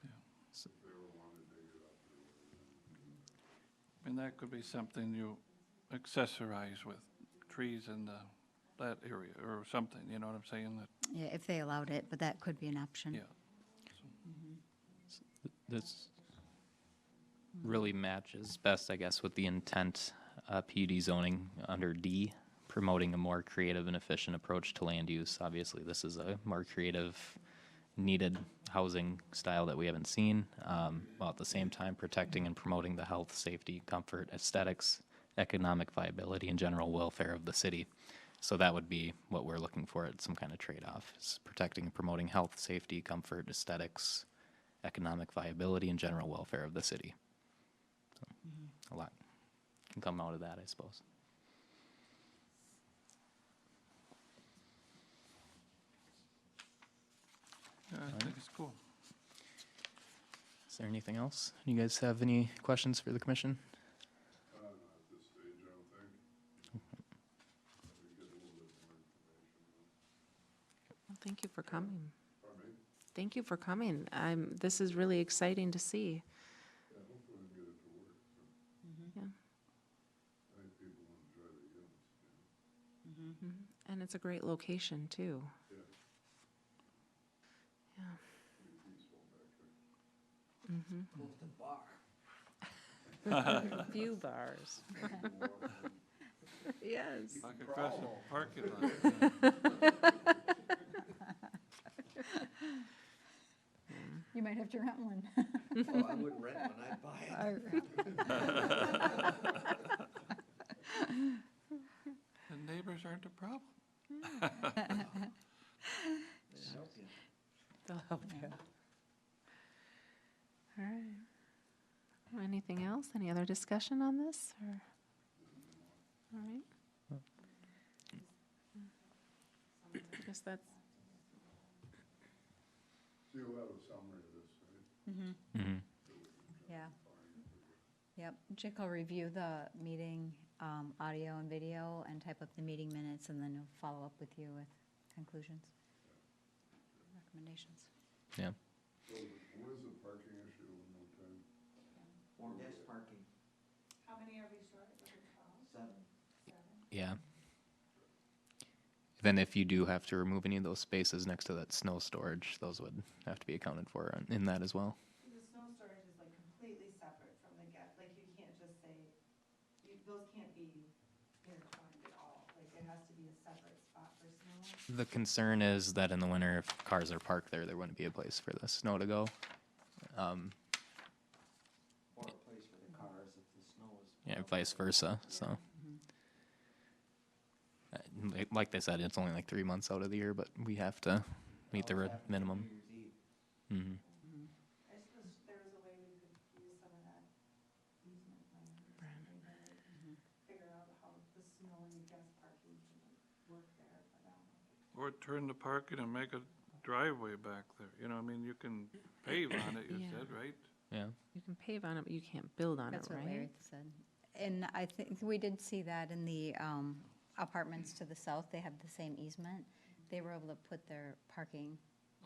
[SPEAKER 6] If they ever wanted to dig it up or whatever.
[SPEAKER 2] and that could be something you accessorize with trees in that area, or something, you know what I'm saying, that,
[SPEAKER 4] Yeah, if they allowed it, but that could be an option.
[SPEAKER 2] yeah.
[SPEAKER 5] This really matches best, I guess, with the intent, PUD zoning under D, promoting a more creative and efficient approach to land use. Obviously, this is a more creative, needed housing style that we haven't seen, while at the same time protecting and promoting the health, safety, comfort, aesthetics, economic viability, and general welfare of the city. So that would be what we're looking for at some kind of trade-off, is protecting and promoting health, safety, comfort, aesthetics, economic viability, and general welfare of the city. So, a lot can come out of that, I suppose.
[SPEAKER 2] Yeah, I think it's cool.
[SPEAKER 5] Is there anything else? You guys have any questions for the commission?
[SPEAKER 6] Not at this stage, I don't think. Probably get a little bit more information.
[SPEAKER 1] Well, thank you for coming.
[SPEAKER 6] Pardon me?
[SPEAKER 1] Thank you for coming. This is really exciting to see.
[SPEAKER 6] Yeah, hopefully we can get it to work, so.
[SPEAKER 1] Yeah.
[SPEAKER 6] I think people will enjoy the units, you know.
[SPEAKER 1] Mhm. And it's a great location, too.
[SPEAKER 6] Yeah,
[SPEAKER 1] Yeah.
[SPEAKER 6] pretty peaceful back there.
[SPEAKER 3] Close to bar.
[SPEAKER 1] Few bars. Yes.
[SPEAKER 2] Walk across the parking lot.
[SPEAKER 4] You might have to rent one.
[SPEAKER 3] Well, I wouldn't rent one, I'd buy it.
[SPEAKER 2] The neighbors aren't a problem.
[SPEAKER 3] They help you.
[SPEAKER 1] They'll help you. All right. Anything else? Any other discussion on this? Or? All right. Yes, that's,
[SPEAKER 6] So you'll have a summary of this, right?
[SPEAKER 5] Mhm.
[SPEAKER 4] Yeah. Yep, Jake will review the meeting, audio and video and type up the meeting minutes, and then he'll follow up with you with conclusions, recommendations.
[SPEAKER 5] Yeah.
[SPEAKER 6] So what is the parking issue one more time?
[SPEAKER 3] More guest parking,
[SPEAKER 8] How many are we short? Was it 12?
[SPEAKER 3] 7.
[SPEAKER 8] 7?
[SPEAKER 5] Yeah. Then if you do have to remove any of those spaces next to that snow storage, those would have to be accounted for in that as well.
[SPEAKER 8] The snow storage is like completely separate from the like you can't just say, those can't be intertwined at all. Like it has to be a separate spot for snow.
[SPEAKER 5] The concern is that in the winter, if cars are parked there, there wouldn't be a place for the snow to go.
[SPEAKER 3] Or a place for the cars if the snow is.
[SPEAKER 5] Yeah, vice versa, so. Like they said, it's only like 3 months out of the year, but we have to meet the minimum.
[SPEAKER 3] New Year's Eve.
[SPEAKER 5] Mhm.
[SPEAKER 8] I just wish there was a way we could use some of that easement land or something to like figure out how the snow and the guest parking can work there, but I don't know.
[SPEAKER 2] Or turn the parking and make a driveway back there, you know, I mean, you can pave on it, you
[SPEAKER 1] Yeah.
[SPEAKER 2] said, right?
[SPEAKER 5] Yeah.
[SPEAKER 1] you can pave on it, but you can't build on it,
[SPEAKER 4] That's what
[SPEAKER 1] right?
[SPEAKER 4] Larry said. And I think we did see that in the apartments to the south, they have the same easement. They were able to put their parking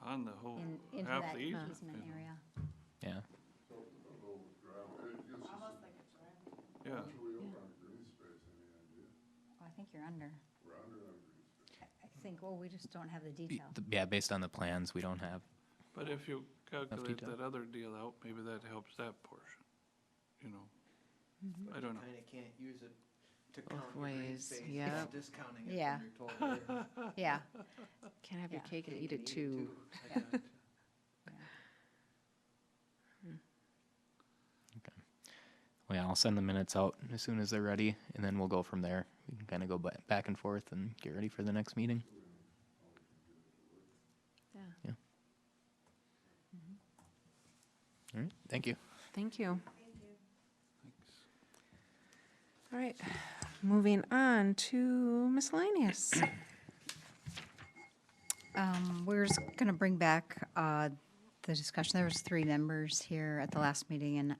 [SPEAKER 2] On the whole,
[SPEAKER 4] into
[SPEAKER 2] half
[SPEAKER 4] that
[SPEAKER 2] the easement.
[SPEAKER 4] easement
[SPEAKER 2] you know.
[SPEAKER 4] area.
[SPEAKER 5] Yeah.
[SPEAKER 6] So a little gravel, it gives us,
[SPEAKER 8] Almost like a driveway.
[SPEAKER 2] Yeah,
[SPEAKER 6] once we open on green space, any idea?
[SPEAKER 4] Oh, I think you're under.
[SPEAKER 6] We're under on green space.
[SPEAKER 4] I think, well, we just don't have the detail.
[SPEAKER 5] Yeah, based on the plans, we don't have.
[SPEAKER 2] but if you calculate
[SPEAKER 5] detail.
[SPEAKER 2] that other deal out, maybe that helps that portion, you know? I don't know.
[SPEAKER 3] Kinda can't use it to
[SPEAKER 1] Both
[SPEAKER 3] count your green
[SPEAKER 1] ways,
[SPEAKER 3] space
[SPEAKER 1] yep.
[SPEAKER 3] without discounting it
[SPEAKER 4] Yeah.
[SPEAKER 3] from your total.
[SPEAKER 4] Yeah,
[SPEAKER 1] Can't have your
[SPEAKER 4] Yeah.
[SPEAKER 1] cake and eat it too.
[SPEAKER 3] I got it.
[SPEAKER 5] Well, yeah, I'll send the minutes out as soon as they're ready, and then we'll go from there. We can kind of go back and forth and get ready for the next meeting.
[SPEAKER 1] Yeah.
[SPEAKER 5] Yeah. All right, thank you.
[SPEAKER 1] Thank you.
[SPEAKER 8] Thank you.
[SPEAKER 1] All right, moving on to miscellaneous.
[SPEAKER 4] we're just gonna bring back the discussion. There was 3 members here at the last meeting, and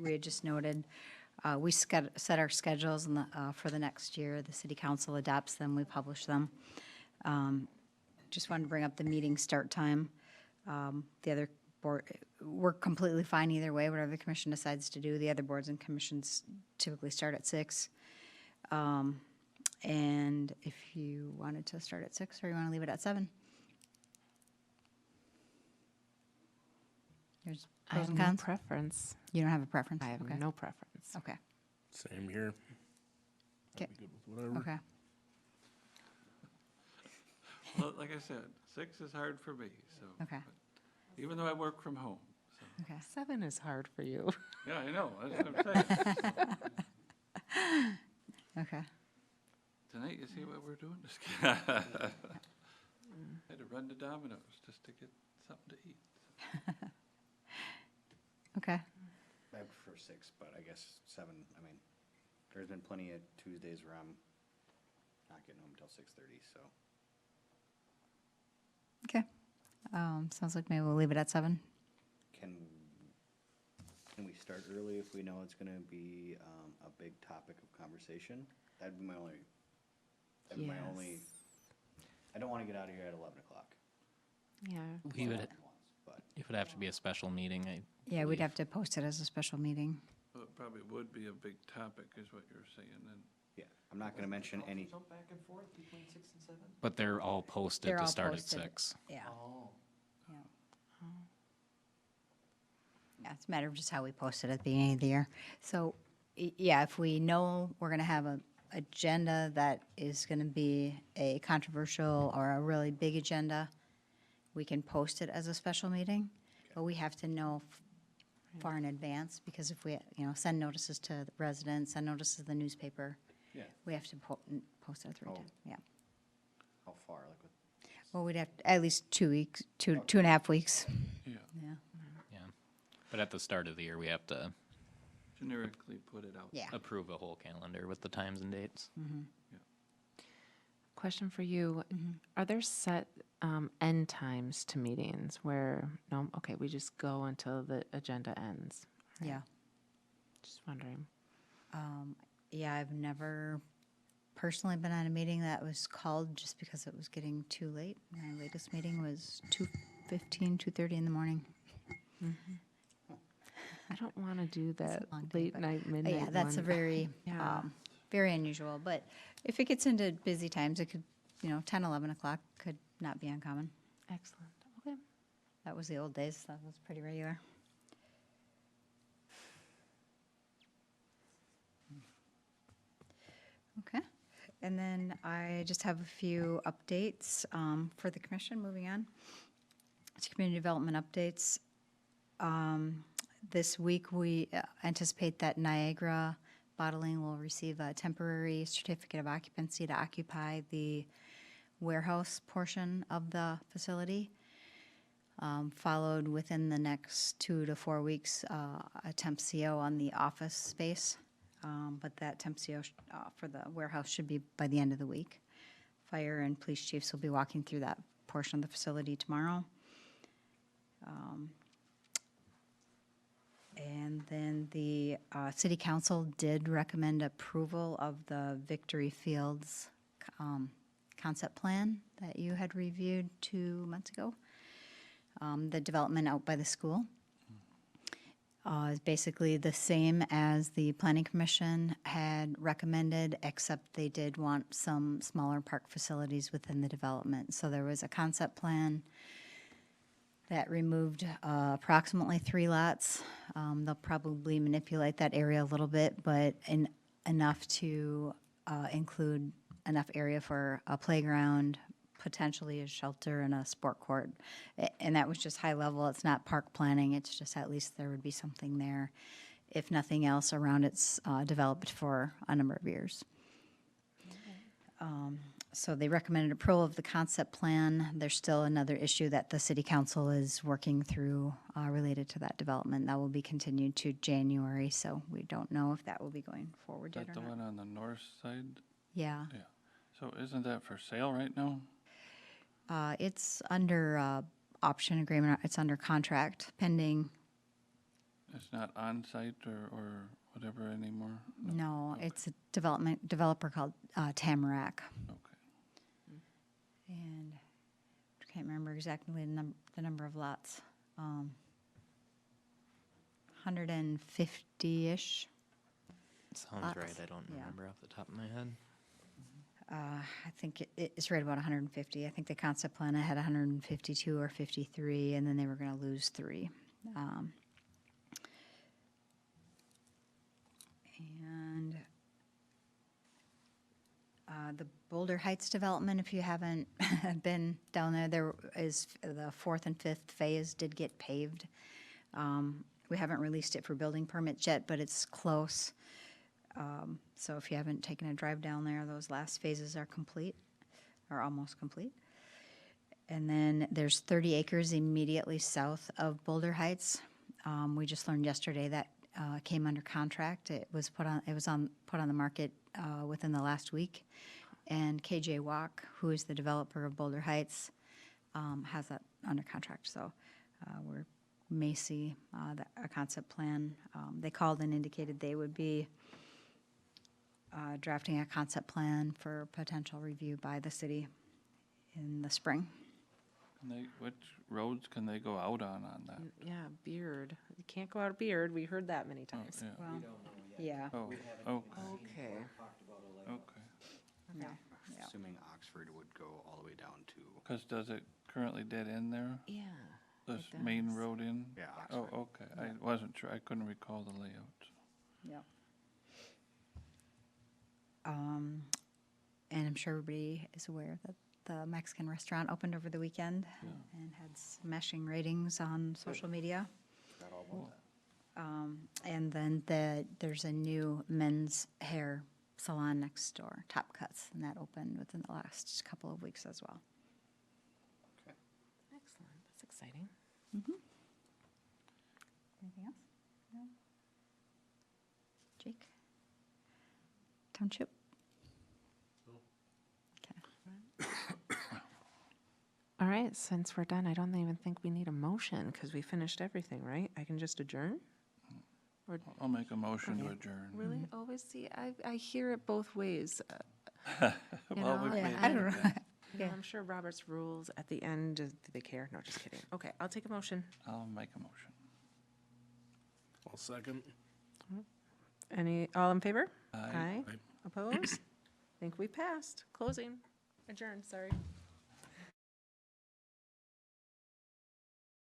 [SPEAKER 4] we had just noted, we set our schedules for the next year. The city council adopts them, we publish them. Just wanted to bring up the meeting start time. The other board, we're completely fine either way, whatever the commission decides to do. The other boards and commissions typically start at 6. And if you wanted to start at 6 or you want to leave it at 7. There's
[SPEAKER 1] I
[SPEAKER 4] pros
[SPEAKER 1] have
[SPEAKER 4] and
[SPEAKER 1] no
[SPEAKER 4] cons.
[SPEAKER 1] preference.
[SPEAKER 4] You don't have a preference?
[SPEAKER 1] I have
[SPEAKER 4] Okay.
[SPEAKER 1] no preference.
[SPEAKER 4] Okay,
[SPEAKER 9] Same here.
[SPEAKER 4] Okay.
[SPEAKER 9] I'd be good with whatever.
[SPEAKER 4] okay.
[SPEAKER 2] Well, like I said, 6 is hard for me, so.
[SPEAKER 4] Okay.
[SPEAKER 2] but even though I work from home, so.
[SPEAKER 4] Okay.
[SPEAKER 1] 7 is hard for you.
[SPEAKER 2] Yeah, I know, that's what I'm saying.
[SPEAKER 4] Okay.
[SPEAKER 2] Tonight, you see what we're doing? Just kidding. Had to run to Domino's just to get something to eat.
[SPEAKER 4] Okay.
[SPEAKER 7] I prefer 6, but I guess 7, I mean, there's been plenty of Tuesdays where I'm not getting home till 6:30, so.
[SPEAKER 4] Okay. Sounds like maybe we'll leave it at 7.
[SPEAKER 7] Can we start early if we know it's gonna be, a big topic of conversation? That'd be my only, I don't wanna get out of here at 11 o'clock.
[SPEAKER 1] Yeah.
[SPEAKER 7] But
[SPEAKER 5] It would have to be a special meeting.
[SPEAKER 4] Yeah, we'd have to post it as a special meeting.
[SPEAKER 2] Well, it probably would be a big topic, is what you're saying, and
[SPEAKER 7] yeah, I'm not gonna mention any,
[SPEAKER 3] Jump back and forth between 6 and 7?
[SPEAKER 5] But they're all posted
[SPEAKER 4] They're
[SPEAKER 5] to
[SPEAKER 4] all
[SPEAKER 5] start
[SPEAKER 4] posted.
[SPEAKER 5] at 6.
[SPEAKER 4] Yeah.
[SPEAKER 3] Oh.
[SPEAKER 4] Yeah. Yeah, it's a matter of just how we post it at the beginning of the year. So, yeah, if we know we're gonna have a agenda that is gonna be a controversial or a really big agenda, we can post it as a special meeting, but we have to know far in advance, because if we, send notices to the residents, send notices to the newspaper,
[SPEAKER 7] yeah,
[SPEAKER 4] we have to post it 3
[SPEAKER 7] Oh.
[SPEAKER 4] times, yeah.
[SPEAKER 7] how far, like with
[SPEAKER 4] Well, we'd have, at least 2 weeks, 2.5 weeks,
[SPEAKER 2] yeah,
[SPEAKER 4] yeah.
[SPEAKER 5] Yeah. But at the start of the year, we have to
[SPEAKER 2] generically put it out.
[SPEAKER 4] Yeah.
[SPEAKER 5] approve a whole calendar with the times and dates.
[SPEAKER 1] Question for you. Are there set end times to meetings where, no, okay, we just go until the agenda ends? Right?
[SPEAKER 4] Yeah.
[SPEAKER 1] Just wondering.
[SPEAKER 4] Yeah, I've never personally been at a meeting that was called just because it was getting too late. My latest meeting was 2:15, 2:30 in the morning.
[SPEAKER 1] I don't want to do that
[SPEAKER 4] long day,
[SPEAKER 1] late
[SPEAKER 4] but-
[SPEAKER 1] night, midnight
[SPEAKER 4] Yeah, that's a
[SPEAKER 1] one.
[SPEAKER 4] very,
[SPEAKER 1] Yeah.
[SPEAKER 4] very unusual. But if it gets into busy times, it could, 10, 11 o'clock could not be uncommon.
[SPEAKER 1] Excellent. Okay.
[SPEAKER 4] That was the old days. That was pretty regular. Okay. And then I just have a few updates for the commission, moving on. To community development updates. This week, we anticipate that Niagara Bottling will receive a temporary certificate of occupancy to occupy the warehouse portion of the facility. Followed within the next 2 to 4 weeks, a temp CO on the office space. But that temp CO for the warehouse should be by the end of the week. Fire and police chiefs will be walking through that portion of the facility tomorrow. And then the city council did recommend approval of the Victory Fields concept plan that you had reviewed 2 months ago. The development out by the school is basically the same as the planning commission had recommended, except they did want some smaller park facilities within the development. So there was a concept plan that removed approximately 3 lots. They'll probably manipulate that area a little bit, but enough to include enough area for a playground, potentially a shelter and a sport court. And that was just high level. It's not park planning. It's just at least there would be something there. If nothing else, around it's developed for a number of years. So they recommended approval of the concept plan. There's still another issue that the city council is working through related to that development. That will be continued to January, so we don't know if that will be going forward
[SPEAKER 2] Is
[SPEAKER 4] yet
[SPEAKER 2] that
[SPEAKER 4] or
[SPEAKER 2] the
[SPEAKER 4] not.
[SPEAKER 2] one on the north side?
[SPEAKER 4] Yeah.
[SPEAKER 2] Yeah. So isn't that for sale right now?
[SPEAKER 4] It's under option agreement. It's under contract pending.
[SPEAKER 2] It's not on site or whatever anymore?
[SPEAKER 4] No, it's a developer called Tamarack.
[SPEAKER 2] Okay.
[SPEAKER 4] And I can't remember exactly the number of lots. 150-ish.
[SPEAKER 5] Sounds
[SPEAKER 4] Lots.
[SPEAKER 5] right. I don't
[SPEAKER 4] Yeah.
[SPEAKER 5] remember off the top of my head.
[SPEAKER 4] I think it's right about 150. I think the concept plan had 152 or 53, and then they were going to lose 3. And the Boulder Heights development, if you haven't been down there is the 4th and 5th phase did get paved. We haven't released it for building permits yet, but it's close. So if you haven't taken a drive down there, those last phases are complete, or almost complete. And then there's 30 acres immediately south of Boulder Heights. We just learned yesterday that came under contract. It was put on the market within the last week. And KJ Walk, who is the developer of Boulder Heights, has that under contract. So we may see a concept plan. They called and indicated they would be drafting a concept plan for potential review by the city in the spring.
[SPEAKER 2] Which roads can they go out on that?
[SPEAKER 1] Yeah, Beard. You can't go out of Beard. We heard that many
[SPEAKER 2] Oh,
[SPEAKER 1] times.
[SPEAKER 2] yeah.
[SPEAKER 4] Well,
[SPEAKER 3] We don't know yet.
[SPEAKER 4] yeah.
[SPEAKER 2] Oh,
[SPEAKER 3] We haven't
[SPEAKER 2] okay,
[SPEAKER 3] seen
[SPEAKER 1] Okay.
[SPEAKER 3] or talked about a layout.
[SPEAKER 2] okay.
[SPEAKER 4] Yeah. Yeah.
[SPEAKER 7] Assuming Oxford would go all the way down to,
[SPEAKER 2] Because does it currently dead end there?
[SPEAKER 1] Yeah.
[SPEAKER 2] This
[SPEAKER 1] It
[SPEAKER 2] main
[SPEAKER 1] does.
[SPEAKER 2] road in?
[SPEAKER 7] yeah,
[SPEAKER 2] Oh,
[SPEAKER 7] Oxford.
[SPEAKER 2] okay. I wasn't sure. I couldn't recall the layout.
[SPEAKER 4] Yep. And I'm sure everybody is aware that the Mexican restaurant opened over the weekend and had smashing ratings on social media.
[SPEAKER 7] Forgot all about that.
[SPEAKER 4] And then there's a new men's hair salon next door, Top Cuts, and that opened within the last couple of weeks as well.
[SPEAKER 1] Excellent. That's exciting.
[SPEAKER 4] Anything else? No? Jake? Township? Okay.
[SPEAKER 1] right, since we're done, I don't even think we need a motion because we finished everything, right? I can just adjourn?
[SPEAKER 2] I'll make a motion to
[SPEAKER 1] Okay.
[SPEAKER 2] adjourn.
[SPEAKER 1] Really? Always see, I hear it both ways.
[SPEAKER 2] Well,
[SPEAKER 1] know,
[SPEAKER 2] we've
[SPEAKER 1] Yeah,
[SPEAKER 2] made
[SPEAKER 4] I
[SPEAKER 2] it
[SPEAKER 4] don't know.
[SPEAKER 2] again.
[SPEAKER 1] You know,
[SPEAKER 4] Yeah.
[SPEAKER 1] I'm sure Robert's rules at the end, do they care? No, just kidding. Okay, I'll take a motion.
[SPEAKER 2] I'll make a motion.
[SPEAKER 9] I'll second.
[SPEAKER 1] All in favor?
[SPEAKER 2] Aye.
[SPEAKER 1] Opposed? Think we passed. Closing. Adjourned, sorry.